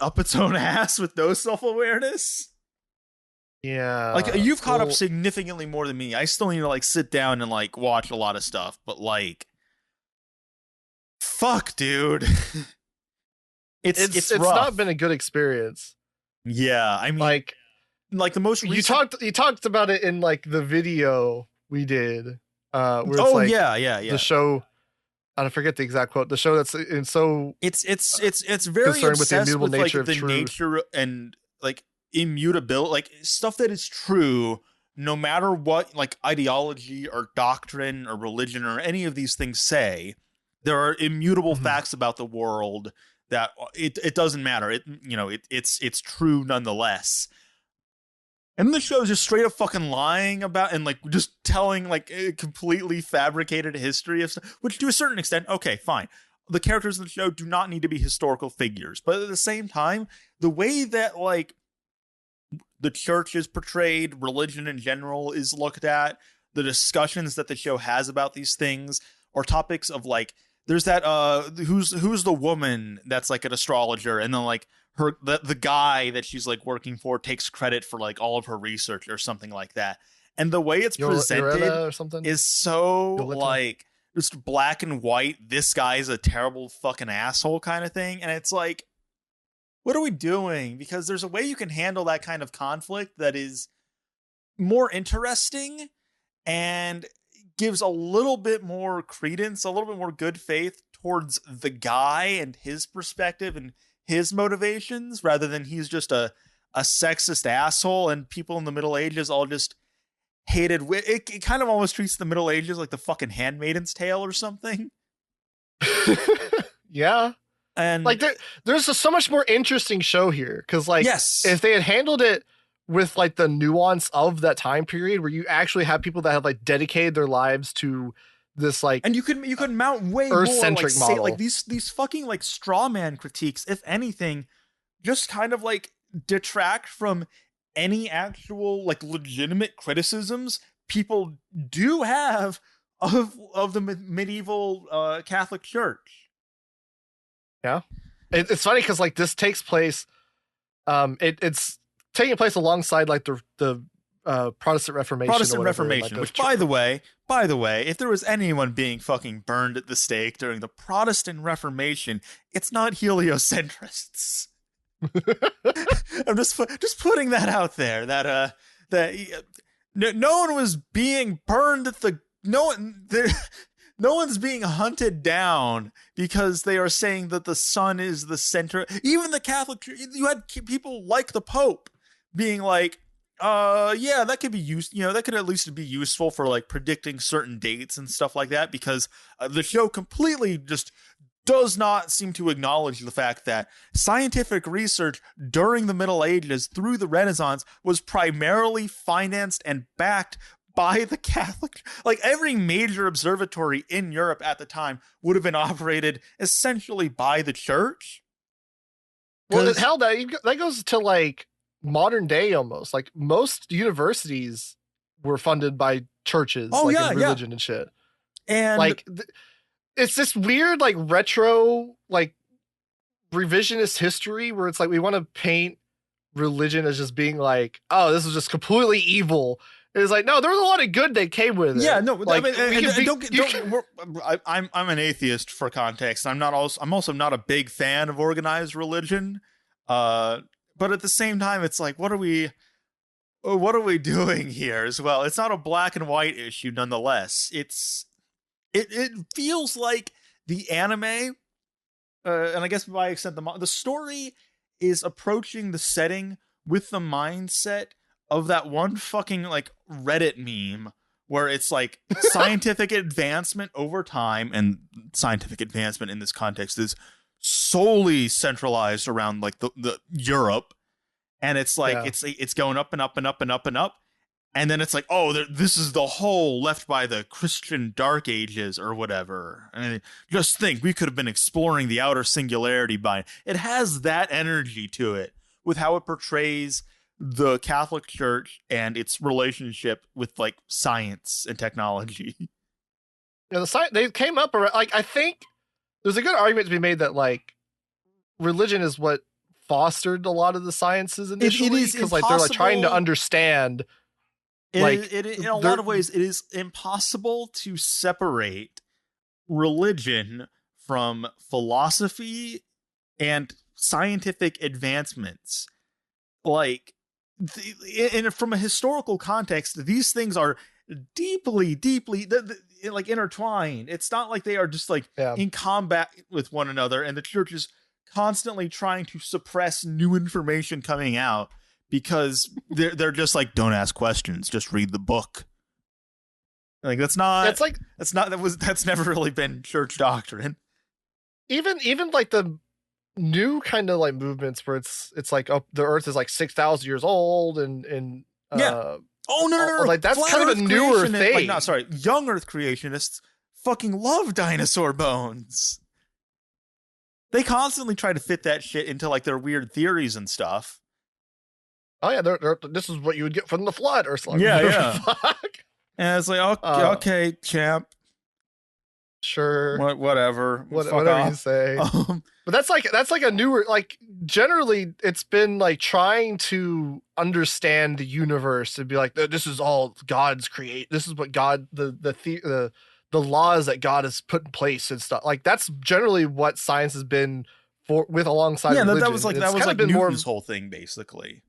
up its own ass with no self-awareness. Yeah. Like you've caught up significantly more than me. I still need to like sit down and like watch a lot of stuff, but like fuck, dude. it's rough. not been a good experience. Yeah, I mean Like the most recent... you talked about it in like the video we did where it's oh like yeah the show, I forget the exact quote, the show that's in so it's very concerned with the obsessed immutable with nature like of the truth. nature and like immutability, like stuff that is true no matter what like ideology or doctrine or religion or any of these things say. There are immutable facts about the world that it doesn't matter. It's true nonetheless. And the show is just straight up fucking lying about and like just telling like a completely fabricated history of stuff, which to a certain extent, okay, fine. The characters in the show do not need to be historical figures, but at the same time, the way that like the church is portrayed, religion in general is looked at, the discussions that the show has about these things, or topics of like, there's that who's the woman that's like an astrologer, and then like the guy that she's like working for takes credit for like all of her research or something like that. And the way it's presented or something? is so Yolita? like just black and white. This guy's a terrible fucking asshole kind of thing. And it's like, what are we doing? Because there's a way you can handle that kind of conflict that is more interesting and gives a little bit more credence, a little bit more good faith towards the guy and his perspective and his motivations, rather than he's just a sexist asshole and people in the Middle Ages all just hated. It kind of almost treats the Middle Ages like the fucking Handmaid's Tale or something. Yeah. And like there's so much more interesting show here, because like yes, if they had handled it with like the nuance of that time period where you actually have people that have like dedicated their lives to this like, and you could mount way more Earth-centric like, model. like these fucking like straw man critiques, if anything, just kind of like detract from any actual like legitimate criticisms people do have of the medieval Catholic Church. Yeah, it's funny because like this takes place, it's taking place alongside like the Protestant Reformation, which by the way, if there was anyone being fucking burned at the stake during the Protestant Reformation, it's not heliocentrists. I'm just putting that out there, that no one was being burned at the no one's being hunted down because they are saying that the sun is the center. Even the Catholic, you had people like the Pope being like, yeah, that could be used, that could at least be useful for like predicting certain dates and stuff like that, because the show completely just does not seem to acknowledge the fact that scientific research during the Middle Ages through the Renaissance was primarily financed and backed by the Catholic. Like every major observatory in Europe at the time would have been operated essentially by the church. Well, hell, that goes to like modern day almost. Like most universities were funded by churches, in religion and shit. And like it's this weird like retro like revisionist history where it's like we want to paint religion as just being like, oh, this is just completely evil. It's like, no, there was a lot of good that came with it. Yeah, no, like, I'm an atheist for context. I'm also not a big fan of organized religion. But at the same time, it's like, what are we doing here as well? It's not a black and white issue nonetheless. It feels like the anime, and I guess by extent the story is approaching the setting with the mindset of that one fucking like Reddit meme where it's like scientific advancement over time, and scientific advancement in this context is solely centralized around like the Europe, and it's like Yeah. it's going up and up and up and up and up, and then it's like, oh, this is the hole left by the Christian Dark Ages or whatever. And just think, we could have been exploring the outer singularity by it. Has that energy to it with how it portrays the Catholic Church and its relationship with like science and technology. Yeah, they came up around, like, I think there's a good argument to be made that like religion is what fostered a lot of the sciences initially, because like they're like trying to understand. In a lot of ways, it is impossible to separate religion from philosophy and scientific advancements. Like, and from a historical context, these things are deeply like intertwined. It's not like they are just like in combat with one another, and the church is constantly trying to suppress new information coming out because they're just like, don't ask questions, just read the book. Like that's never really been church doctrine. Even like the new kind of like movements where it's like, oh, the earth is like 6,000 years old and Oh no! Like that's kind of a newer thing. Young Earth creationists fucking love dinosaur bones. They constantly try to fit that shit into like their weird theories and stuff. Oh yeah, this is what you would get from the flood or something. Yeah. And it's like, okay, champ. Sure. Whatever. Whatever you say. But that's like a newer, like, generally it's been like trying to understand the universe and be like, this is all God's create. This is what God, the laws that God has put in place and stuff. Like that's generally what science has been alongside religion. That was like Newton's whole thing, basically.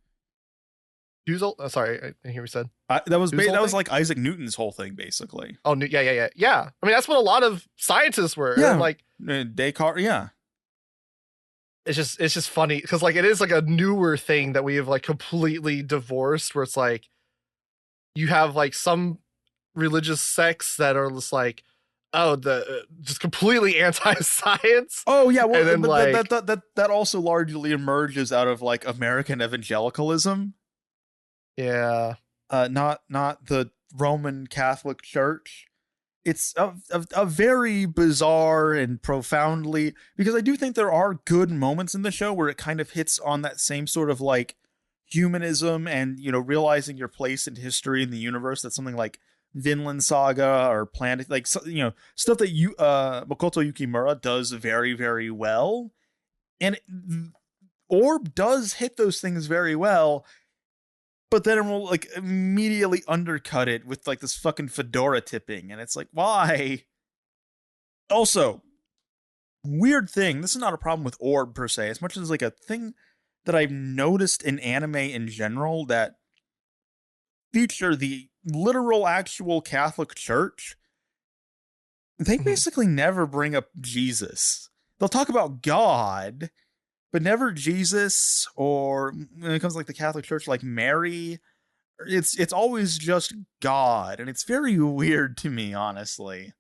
Sorry, I didn't hear what you said. That was like Isaac Newton's whole thing, basically. Oh, yeah. I mean, that's what a lot of scientists were. Yeah, like Descartes. Yeah, it's just funny because like it is like a newer thing that we have like completely divorced. Where it's like you have like some religious sects that are just like, oh, just completely anti-science. Oh yeah, well, and then that also largely emerges out of like American evangelicalism. Yeah. Not the Roman Catholic Church. It's a very bizarre and profoundly, because I do think there are good moments in the show where it kind of hits on that same sort of like humanism and, you know, realizing your place in history in the universe. That's something like Vinland Saga or Planet, like, you know, stuff that Makoto Yukimura does very, very well. And Orb does hit those things very well. But then it will like immediately undercut it with like this fucking fedora tipping. And it's like, why? Also, weird thing. This is not a problem with Orb per se, as much as like a thing that I've noticed in anime in general that feature the literal actual Catholic Church. They basically never bring up Jesus. They'll talk about God, but never Jesus, or when it comes to like the Catholic Church, like Mary. It's always just God, and it's very weird to me, honestly.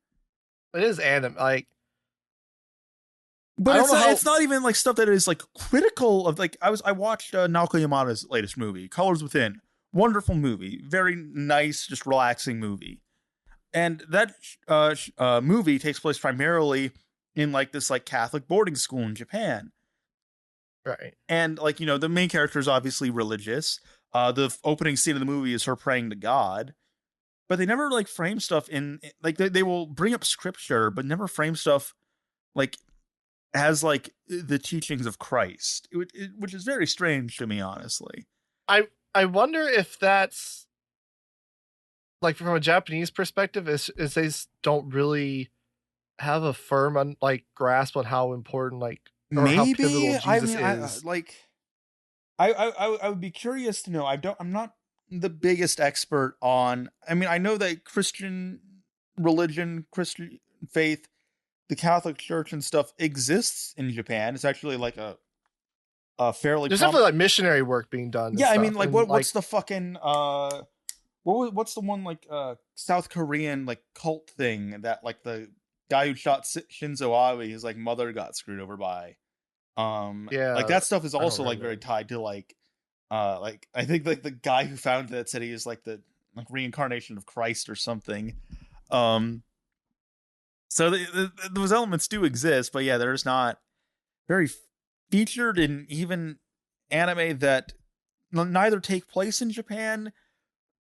It is anime, like, but it's not even like stuff that is like critical of like. I watched Naoko Yamada's latest movie, Colors Within. Wonderful movie, very nice, just relaxing movie, and that movie takes place primarily in like this like Catholic boarding school in Japan. Right. And like, you know, the main character is obviously religious. The opening scene of the movie is her praying to God, but they never like frame stuff in like they will bring up scripture, but never frame stuff like as like the teachings of Christ, which is very strange to me, honestly. I wonder if that's like from a Japanese perspective, is they don't really have a firm grasp on how important maybe how is. I would be curious to know. I'm not the biggest expert on. I mean, I know that Christian religion, Christian faith, the Catholic Church and stuff exists in Japan. It's actually like a fairly. There's definitely like missionary work being done. Yeah, I mean, like what's the fucking what's the one like South Korean like cult thing that like the guy who shot Shinzo Abe, his like mother got screwed over by. Yeah, Like that stuff is I don't also like remember very that. tied to like I think like the guy who founded that said he is like the like reincarnation of Christ or something. Um, so those elements do exist, but yeah, they're just not very featured in even anime that neither take place in Japan,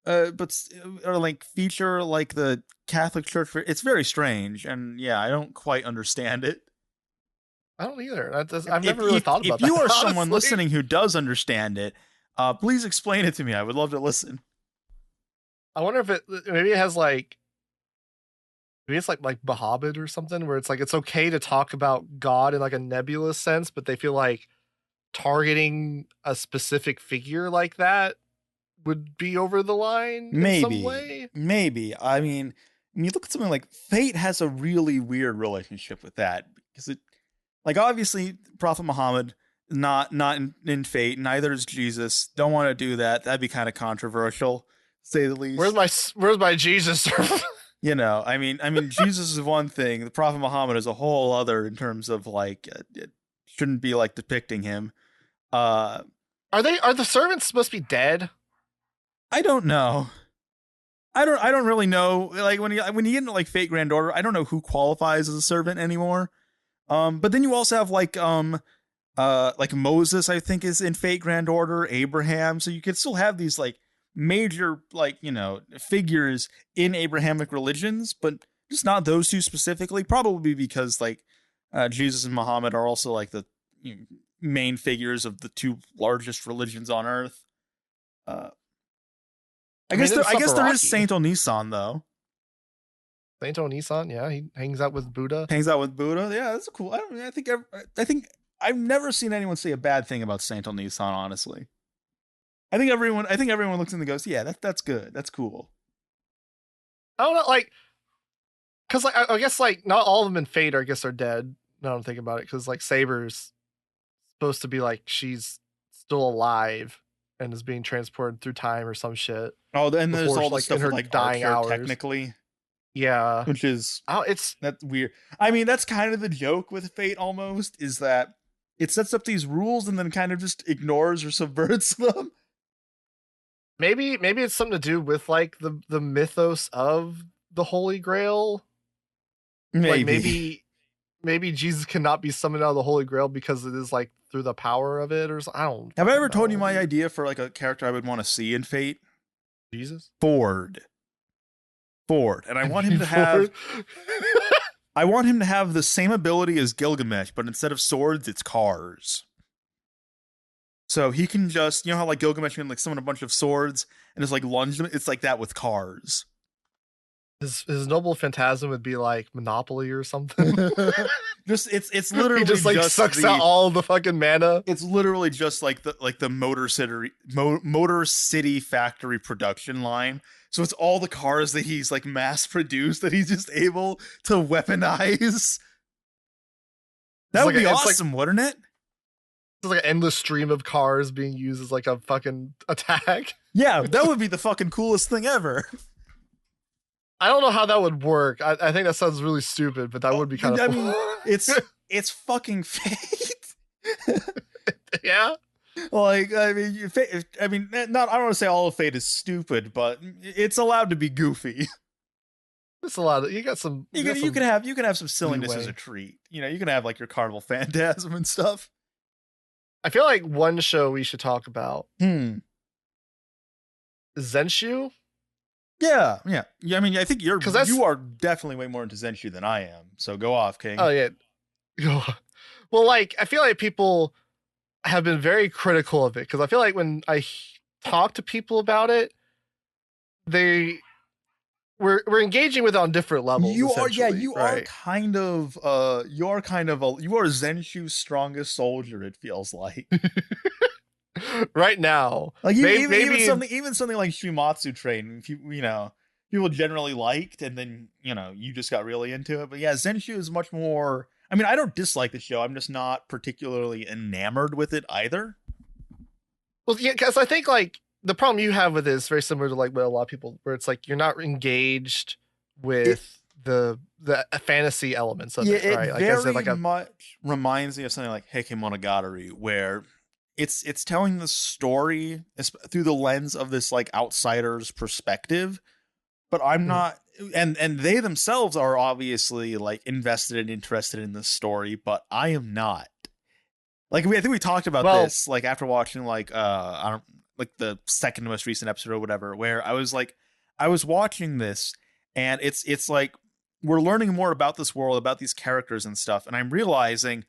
but or like feature like the Catholic Church. It's very strange, and yeah, I don't quite understand it. I don't either. If I've if never really thought if about that, you are someone honestly. listening who does understand it, please explain it to me. I would love to listen. I wonder if maybe it has like maybe it's like Bahamut or something where it's like it's okay to talk about God in like a nebulous sense, but they feel like targeting a specific figure like that would be over the line in some Maybe, way. maybe. I mean, when you look at something like Fate has a really weird relationship with that because it, like, obviously, Prophet Muhammad not in Fate. Neither is Jesus. Don't want to do that. That'd be kind of controversial, to say the least. Where's my Jesus? You know, I mean, Jesus is one thing. The Prophet Muhammad is a whole other in terms of like it shouldn't be like depicting him. Uh, Are the servants supposed to be dead? I don't know. I don't really know. Like when you get into like Fate Grand Order, I don't know who qualifies as a servant anymore. But then you also have like Moses, I think, is in Fate Grand Order, Abraham. So you could still have these like major like, you know, figures in Abrahamic religions, but just not those two specifically. Probably because like Jesus and Muhammad are also like the, you know, main figures of the two largest religions on earth. Uh, I mean, I guess there is Rocky. Saint Onisan though. Saint Onisan, yeah, he hangs out with Buddha. Hangs out with Buddha. Yeah, that's cool. I think I've never seen anyone say a bad thing about Saint Onisan. Honestly, I think everyone looks in and goes, yeah, that's good. That's cool. I don't know, like, because like I guess like not all of them in Fate, I guess, are dead. Now I'm thinking about it, because like Saber's supposed to be like she's still alive and is being transported through time or some shit Oh, then there's before all the like in stuff with her like dying Archer hours. technically, Yeah. which is Oh, it's that's weird. I mean, that's kind of the joke with Fate almost is that it sets up these rules and then kind of just ignores or subverts them. maybe it's something to do with like the mythos of the Holy Grail. Like Maybe. maybe Jesus cannot be summoned out of the Holy Grail because it is like through the power of it, or something. I don't Have I fucking ever told you know, my dude. idea for like a character I would want to see in Fate? Jesus. Ford. And I want him to Before- have I want him to have the same ability as Gilgamesh, but instead of swords, it's cars. So he can just, you know how like Gilgamesh can like summon a bunch of swords and just like lunge them? It's like that with cars. his noble phantasm would be like Monopoly or something. Just it's He literally just like just sucks out all the fucking mana. it's literally just like the Motor City factory production line. So it's all the cars that he's like mass produced that he's just able to weaponize. That would be It's like awesome, wouldn't it? it's like an endless stream of cars being used as like a fucking attack. Yeah, that would be the fucking coolest thing ever. I don't know how that would work. I think that sounds really stupid, but that would be kind of I cool. mean, it's fucking Fate. Yeah. Like, I mean, I mean, not. I don't want to say all of Fate is stupid, but it's allowed to be goofy. It's a lot of you got some You can have some silliness as leeway. a treat. You know, you can have like your Carnival Phantasm and stuff. I feel like one show we should talk about Hmm. Zenshu. Yeah. I mean, I think That's you are definitely way more into Zenshu than I am. So go off, King. oh yeah. Well, like I feel like people have been very critical of it because I feel like when I talk to people about it, they we're engaging with it on different levels. You are, yeah, you right. you are Zenshu's strongest soldier. It feels like. Right now. Like Maybe even something like Shumatsu Train, if you know, people generally liked, and then you know you just got really into it. But yeah, Zenshu is much more. I mean, I don't dislike the show. I'm just not particularly enamored with it either. well, yeah, because I think like the problem you have with it is very similar to like what a lot of people, where it's like you're not engaged with the fantasy elements of it, it right? Like as very like a much reminds me of something like Heike Monogatari, where it's telling the story through the lens of this like outsider's perspective, but I'm not, and they themselves are obviously like invested and interested in this story, but I am not. Like I think we talked about this like after watching like I don't like the second most recent episode or whatever, where I was watching this, and it's like we're learning more about this world, about these characters and stuff, and I'm realizing,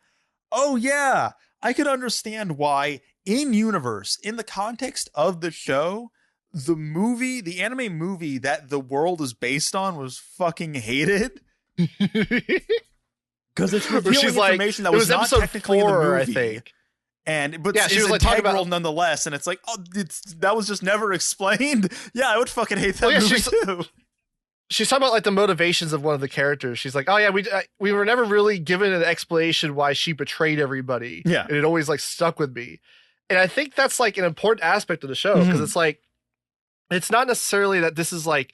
oh yeah, I could understand why in universe, in the context of the show, the anime movie that the world is based on was fucking hated. Because it's revealing information that was not technically in the movie. I think. But yeah, she was like integral about nonetheless, and it's like, oh, that was just never explained. Yeah, I would fucking hate that movie too. She's talking about like the motivations of one of the characters. She's like, oh yeah, we were never really given an explanation why she betrayed everybody. Yeah, and it always like stuck with me. And I think that's like an important aspect of the show, because it's like, it's not necessarily that this is like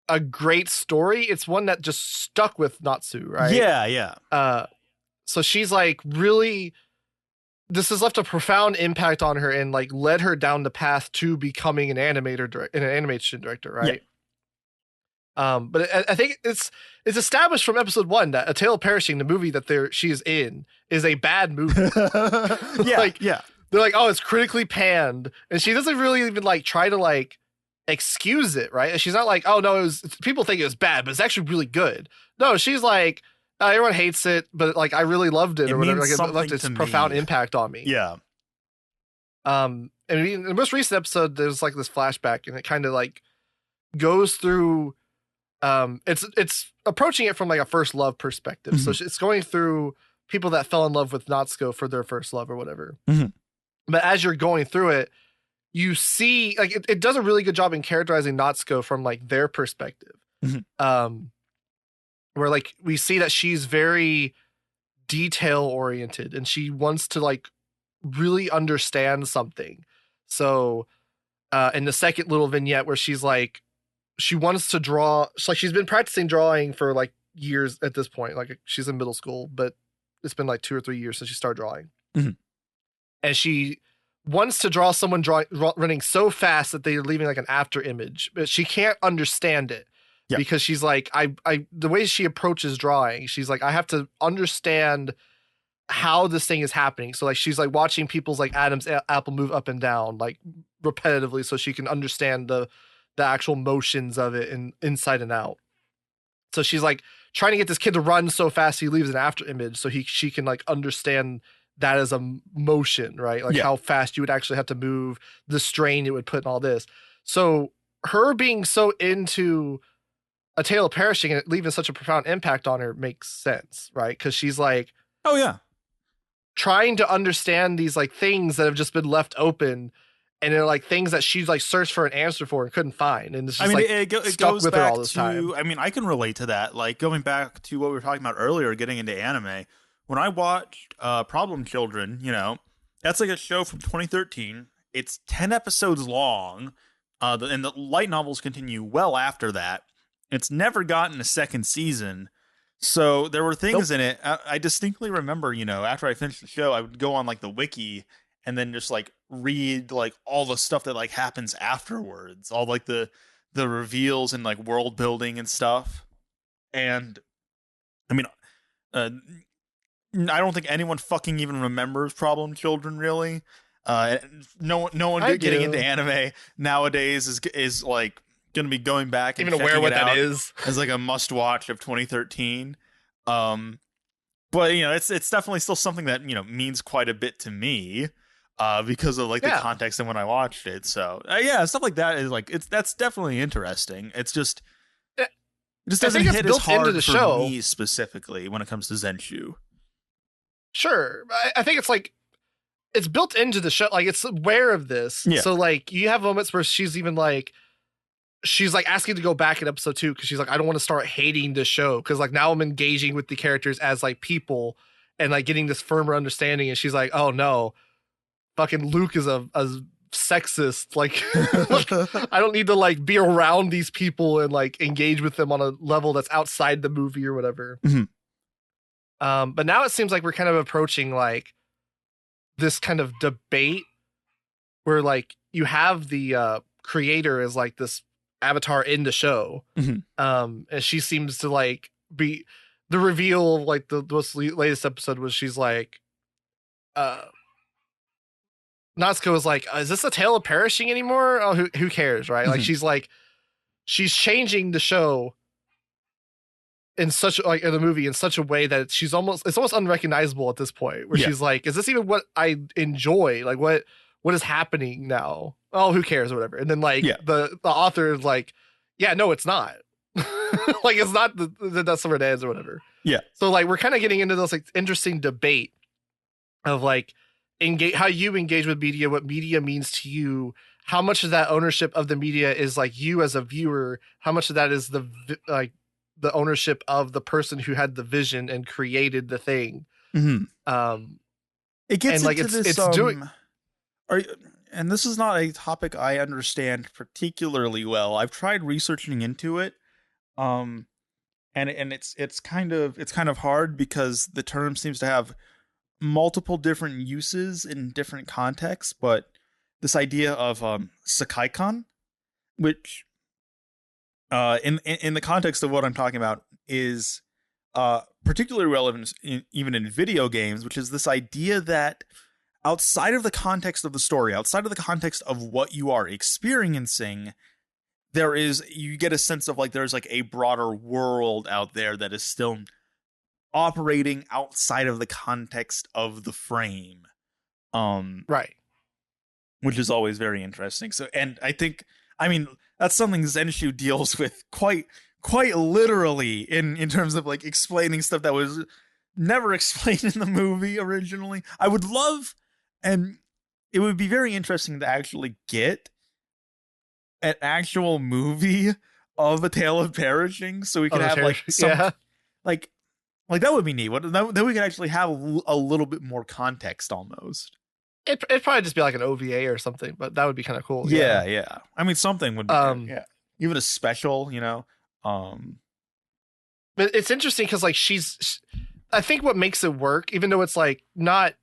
a great story. It's one that just stuck with Natsu, right? Yeah. So she's like really, this has left a profound impact on her and like led her down the path to becoming an animation director, right? Yeah. But I think it's established from episode 1 that A Tale of Perishing, the movie that she is in, is a bad movie. Yeah. They're like, oh, it's critically panned, and she doesn't really even like try to like excuse it, right? She's not like, oh no, people think it was bad, but it's actually really good. No, she's like, everyone hates it, but like I really loved it or whatever. Like, it left its profound impact on me. Yeah. And in the most recent episode, there's like this flashback, and it kind of like goes through. It's approaching it from like a first love perspective. So it's going through people that fell in love with Natsuko for their first love or whatever. But as you're going through it, you see like it does a really good job in characterizing Natsuko from like their perspective. Where like we see that she's very detail oriented and she wants to like really understand something. So in the second little vignette where she's like, she wants to draw, like she's been practicing drawing for like years at this point. Like she's in middle school, but it's been like 2 or 3 years since she started drawing. And she wants to draw someone running so fast that they're leaving like an after image, but she can't understand it. Yeah. Because she's like, the way she approaches drawing, she's like, I have to understand how this thing is happening. So like, she's like watching people's like Adam's apple move up and down, like repetitively, so she can understand the actual motions of it and inside and out. So she's like trying to get this kid to run so fast he leaves an after image, so she can like understand that as a motion, right? Like how fast you would actually have to move, the strain it would put in all this. So her being so into A Tale of Perishing and leaving such a profound impact on her makes sense, right? Because she's like, oh yeah, trying to understand these like things that have just been left open, and they're like things that she's like searched for an answer for and couldn't find. And it's just it goes with her all this time. I mean, I can relate to that. Like going back to what we were talking about earlier, getting into anime. When I watched Problem Children, you know, that's like a show from 2013. It's 10 episodes long, and the light novels continue well after that. It's never gotten a second season. So there were things in it. I distinctly remember, you know, after I finished the show, I would go on like the wiki and then just like read like all the stuff that like happens afterwards, all like the reveals and like world building and stuff. And I mean, I don't think anyone fucking even remembers Problem Children, really. No one getting into anime nowadays is like going to be going back and even aware what that is as like a must watch of 2013. But you know, it's definitely still something that, you know, means quite a bit to me because of like the context and when I watched it. So stuff like that is like that's definitely interesting. It's just it just doesn't hit as hard for show. Me specifically when it comes to Zenshu. Sure. I think it's like, it's built into the show. Like it's aware of this. Yeah. So like you have moments where she's asking to go back in episode 2 because she's like, I don't want to start hating this show because like now I'm engaging with the characters as like people and like getting this firmer understanding. And she's like, oh no, fucking Luke is a sexist. Like, I don't need to like be around these people and like engage with them on a level that's outside the movie or whatever. But now it seems like we're kind of approaching like this kind of debate where like you have the creator as like this avatar in the show, and she seems to like be the reveal of like the most latest episode was she's like Natsuko is like, is this a tale of perishing anymore? Oh, who cares, right? Like she's changing the show in such like in the movie in such a way that it's almost unrecognizable at this point where she's like, is this even what I enjoy? Like what is happening now? Oh, who cares or whatever. And then like the author is like, yeah, no, it's not. Like it's not that's where it ends or whatever. Yeah. So like we're kind of getting into this like interesting debate of like how you engage with media, what media means to you, how much of that ownership of the media is like you as a viewer, how much of that is the ownership of the person who had the vision and created the thing. It gets and, into like, this doing and this is not a topic I understand particularly well. I've tried researching into it. And it's kind of hard because the term seems to have multiple different uses in different contexts, but this idea of Sakaikan, which in the context of what I'm talking about is particularly relevant even in video games, which is this idea that outside of the context of the story, outside of the context of what you are experiencing, you get a sense of like there's like a broader world out there that is still operating outside of the context of the frame. Right. Which is always very interesting. So, and I mean, that's something Zenshu deals with quite literally in terms of like explaining stuff that was never explained in the movie originally. I would love, and it would be very interesting to actually get an actual movie of A Tale of Perishing, so we could have like some like that would be neat. Then we could actually have a little bit more context almost. It'd probably just be like an OVA or something, but that would be kind of cool. Yeah. I mean, something would be even a special, you know. But it's interesting because like I think what makes it work, even though it's like not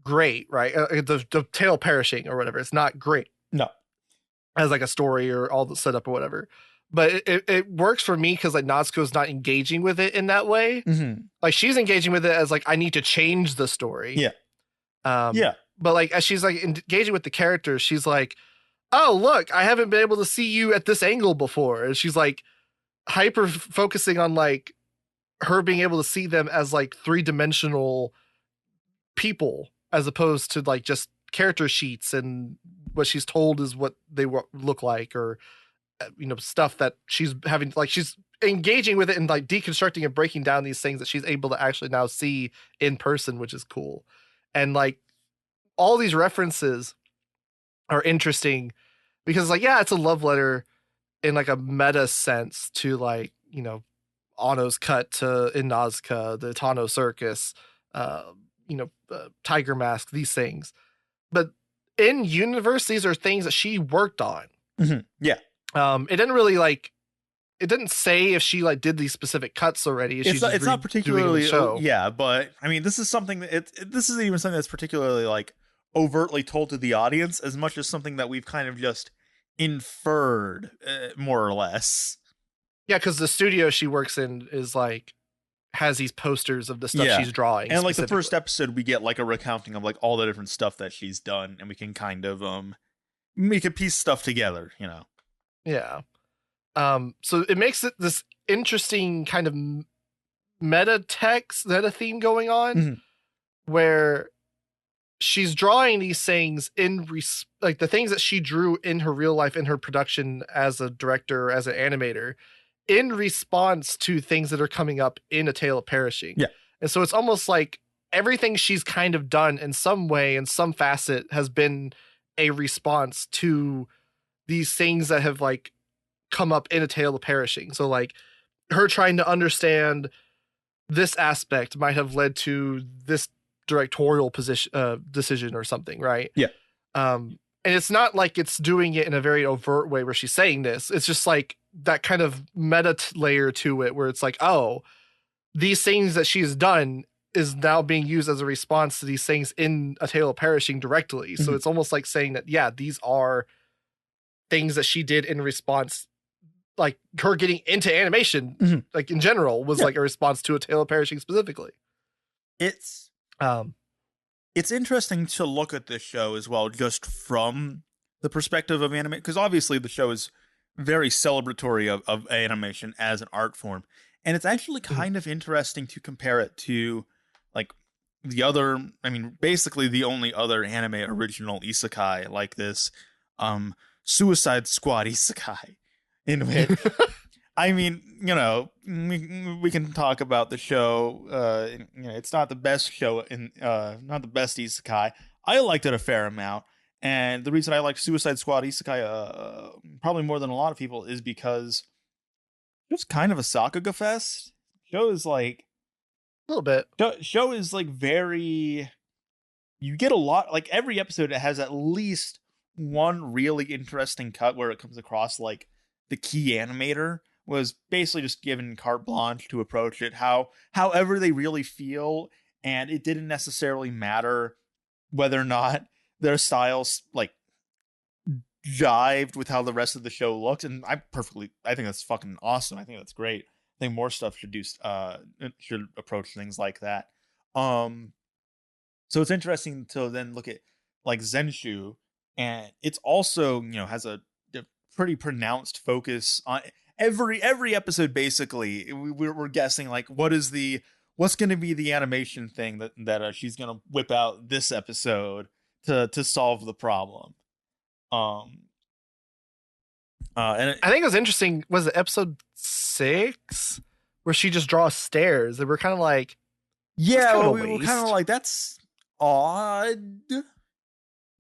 great, right? The Tale Perishing or whatever, it's not great. No, as like a story or all the setup or whatever. But it works for me because like Natsuko's not engaging with it in that way. Like she's engaging with it as like I need to change the story. Yeah. But like as she's like engaging with the characters, she's like, oh look, I haven't been able to see you at this angle before, and she's like hyper focusing on like her being able to see them as like 3-dimensional people as opposed to like just character sheets and what she's told is what they look like, or you know, stuff that she's having, like she's engaging with it and like deconstructing and breaking down these things that she's able to actually now see in person, which is cool. And like all these references are interesting because like, yeah, it's a love letter in like a meta sense to like, you know, Anno's cut to in Nazca, the Tano circus, Tiger Mask, these things. But in universe, these are things that she worked on. Yeah. It didn't really like. It didn't say if she like did these specific cuts already. It's not particularly. Yeah, but I mean, this is something that this isn't even something that's particularly like overtly told to the audience as much as something that we've kind of just inferred, more or less. Yeah, because the studio she works in is like has these posters of the stuff she's drawing, and like the first episode, we get like a recounting of like all the different stuff that she's done, and we can kind of we can piece stuff together, you know. Yeah. So it makes it this interesting kind of meta theme going on, where she's drawing these things like the things that she drew in her real life, in her production as a director, as an animator, in response to things that are coming up in A Tale of Perishing. Yeah. And so it's almost like everything she's kind of done in some way, in some facet, has been a response to these things that have like come up in A Tale of Perishing. So like her trying to understand this aspect might have led to this directorial decision or something, right? Yeah. And it's not like it's doing it in a very overt way where she's saying this. It's just like that kind of meta layer to it where it's like, oh, these things that she's done is now being used as a response to these things in A Tale of Perishing directly. So it's almost like saying that, yeah, these are things that she did in response, like her getting into animation, like in general, was like a response to A Tale of Perishing specifically. It's interesting to look at this show as well, just from the perspective of anime, because obviously the show is very celebratory of animation as an art form. And it's actually kind of interesting to compare it to like the other, I mean, basically the only other anime original isekai like this, Suicide Squad isekai, in which, I mean, you know, we can talk about the show. You know, it's not the best show not the best isekai. I liked it a fair amount, and the reason I like Suicide Squad isekai, probably more than a lot of people, is because it's kind of a Sakuga fest. Show is like a little bit. Show is like very. You get a lot. Like every episode, it has at least one really interesting cut where it comes across like the key animator was basically just given carte blanche to approach it however they really feel, and it didn't necessarily matter whether or not their styles like jived with how the rest of the show looked. And I think that's fucking awesome. I think that's great. I think more stuff should approach things like that. So it's interesting to then look at like Zenshu, and it's also, you know, has a pretty pronounced focus on every episode. Basically, we're guessing like what's going to be the animation thing that she's going to whip out this episode to solve the problem. And I think it was interesting. Was it episode 6 where she just draws stairs? They were kind of like, yeah, we were kind of like, that's odd.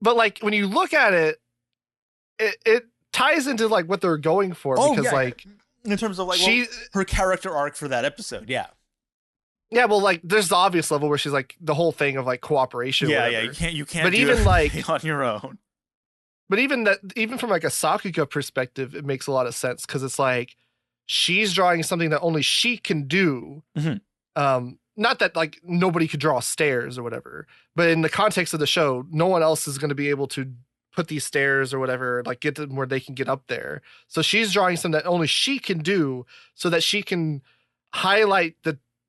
But like when you look at it, it ties into like what they're going for, because like in terms of like her character arc for that episode, yeah, well, like there's the obvious level where she's like the whole thing of like cooperation. Yeah, you can't. But even like on your own. But even from like a Sakuga perspective, it makes a lot of sense, because it's like she's drawing something that only she can do. Not that like nobody could draw stairs or whatever, but in the context of the show, no one else is going to be able to put these stairs or whatever, like get them where they can get up there. So she's drawing something that only she can do, so that she can highlight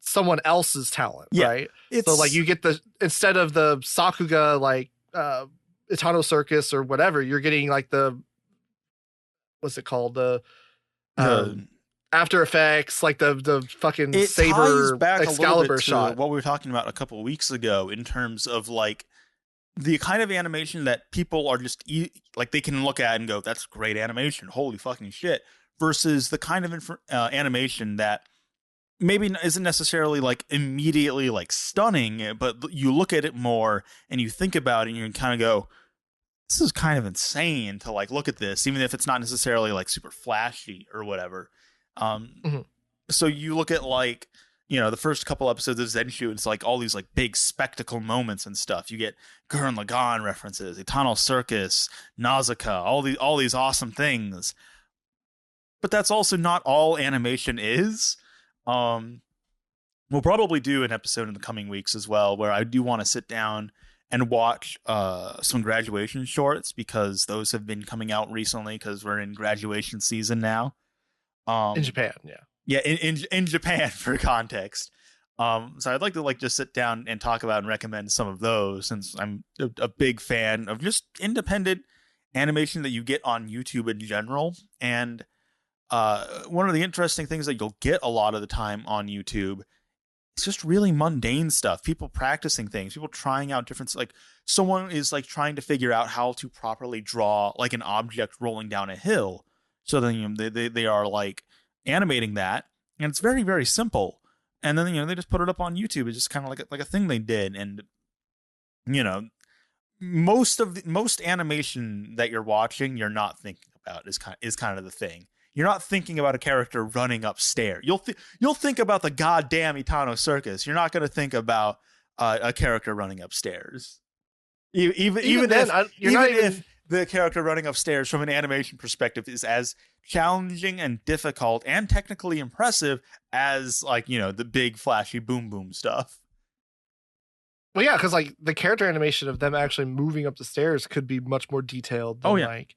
someone else's talent, right? So like you get instead of the Sakuga like Itano Circus or whatever, you're getting like what's it called? The After Effects, like the fucking saber Excalibur shot. What we were talking about a couple of weeks ago in terms of like the kind of animation that people are just like they can look at and go, that's great animation, holy fucking shit, versus the kind of animation that maybe isn't necessarily like immediately like stunning, but you look at it more and you think about it and you kind of go, this is kind of insane to like look at this, even if it's not necessarily like super flashy or whatever. So you look at like, you know, the first couple episodes of Zenshu, it's like all these like big spectacle moments and stuff. You get Gurren Lagann references, Eternal Circus, Nausicaa, all these awesome things. But that's also not all animation is. We'll probably do an episode in the coming weeks as well, where I do want to sit down and watch some graduation shorts, because those have been coming out recently, because we're in graduation season now. In Japan, yeah, in Japan, for context. So I'd like to like just sit down and talk about and recommend some of those, since I'm a big fan of just independent animation that you get on YouTube in general. And one of the interesting things that you'll get a lot of the time on YouTube, it's just really mundane stuff. People practicing things, people trying out different, like someone is like trying to figure out how to properly draw like an object rolling down a hill. So then, you know, they are like animating that, and it's very, very simple. And then, you know, they just put it up on YouTube. It's just kind of like a thing they did. And, you know, most animation that you're watching, you're not thinking about is kind of the thing. You're not thinking about a character running upstairs. You'll think about the goddamn Etano Circus. You're not going to think about a character running upstairs. Even if the character running upstairs from an animation perspective is as challenging and difficult and technically impressive as, like, you know, the big flashy boom boom stuff. Well, yeah, because like the character animation of them actually moving up the stairs could be much more detailed than like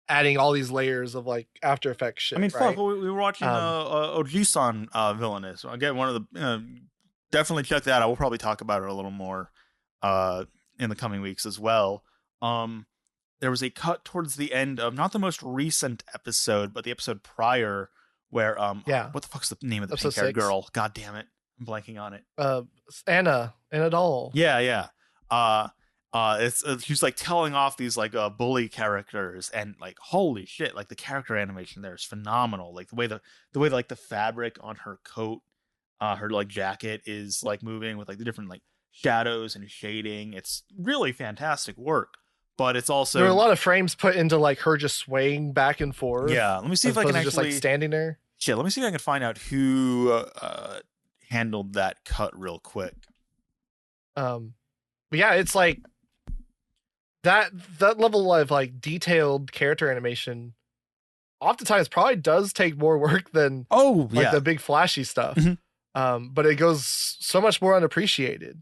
adding all these layers of like After Effects shit. I mean, right? fuck, we were watching Ojisan Villainous. Again, one of the definitely check that out. We'll probably talk about it a little more in the coming weeks as well. There was a cut towards the end of not the most recent episode, but the episode prior, where what the fuck's the name of the pink-haired girl? God damn it, I'm blanking on it. Anna Doll. Yeah. She's like telling off these like bully characters, and like holy shit, like the character animation there is phenomenal. Like the way like the fabric on her coat, her like jacket is like moving with like the different like shadows and shading. It's really fantastic work. But it's also, there are a lot of frames put into like her just swaying back and forth. Yeah, let me see if I can actually just like standing there. Shit, let me see if I can find out who handled that cut real quick. But yeah, it's like that level of like detailed character animation oftentimes probably does take more work than the big flashy stuff. Mm-hmm. But it goes so much more unappreciated.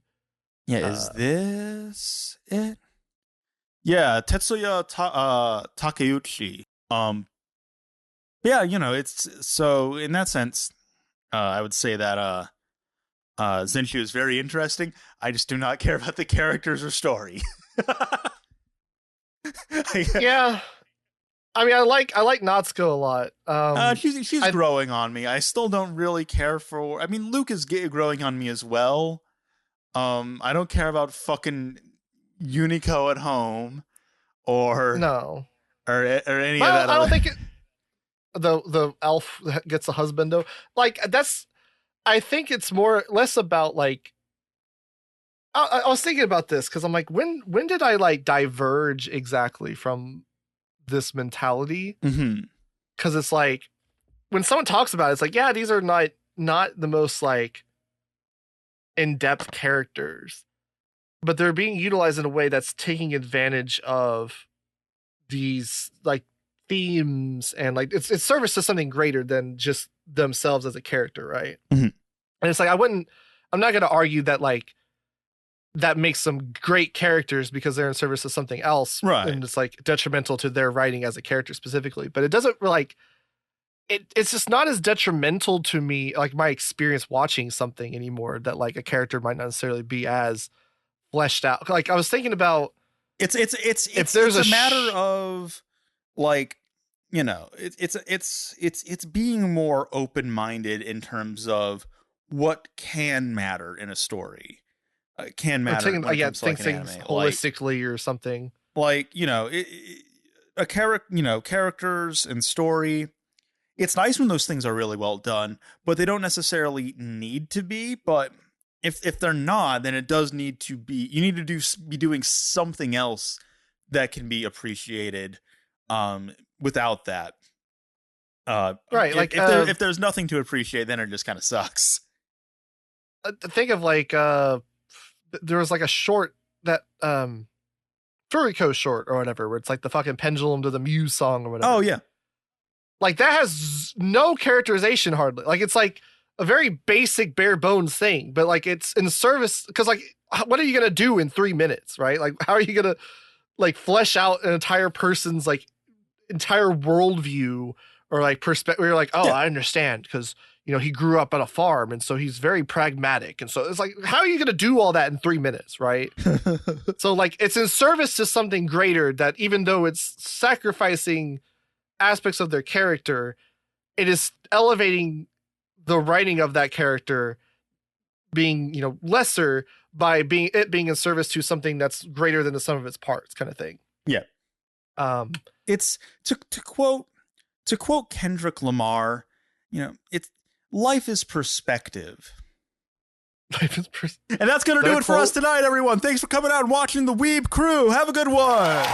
Yeah, is this it? Yeah, Tetsuya Takeuchi. Yeah, you know, it's so in that sense, I would say that Zenshu is very interesting. I just do not care about the characters or story. Yeah, I mean, I like Natsuko a lot. She's growing on me. I still don't really care for. I mean, Luke is growing on me as well. I don't care about fucking Unico at home, or any of that. I don't think the elf that gets a husband though. Like that's. I think it's less about like. I was thinking about this because I'm like, when did I like diverge exactly from this mentality? Because it's like when someone talks about it, it's like, yeah, these are not the most like in-depth characters, but they're being utilized in a way that's taking advantage of these like themes, and like it's service to something greater than just themselves as a character, right? And it's like I'm not going to argue that like that makes them great characters because they're in service to something else, right? And it's like detrimental to their writing as a character specifically, but it doesn't like it's just not as detrimental to me, like my experience watching something anymore, that like a character might not necessarily be as fleshed out. Like I was thinking about it's a matter of like, you know, it's being more open-minded in terms of what can matter in a story. Can matter. Things holistically, or something. Like, you know, characters and story. It's nice when those things are really well done, but they don't necessarily need to be. But if they're not, then it does need to be. You need to be doing something else that can be appreciated. Without that, right? Like if there's nothing to appreciate, then it just kind of sucks. Think of like there was like a short that Furiko short or whatever, where it's like the fucking pendulum to the Muse song or whatever. Oh yeah, like that has no characterization hardly. Like it's like a very basic bare bones thing, but like it's in service because like what are you gonna do in 3 minutes, right? Like how are you gonna like flesh out an entire person's like entire worldview or like perspective? You're like, oh, yeah. I understand because you know he grew up on a farm and so he's very pragmatic, and so it's like, how are you going to do all that in 3 minutes, right? So like it's in service to something greater, that even though it's sacrificing aspects of their character, it is elevating the writing of that character being, you know, lesser by being in service to something that's greater than the sum of its parts, kind of thing. Yeah. It's to quote Kendrick Lamar, you know, it's life is perspective. And that's going to do it for us tonight, everyone. Thanks for coming out and watching the Weeb Crew. Have a good one.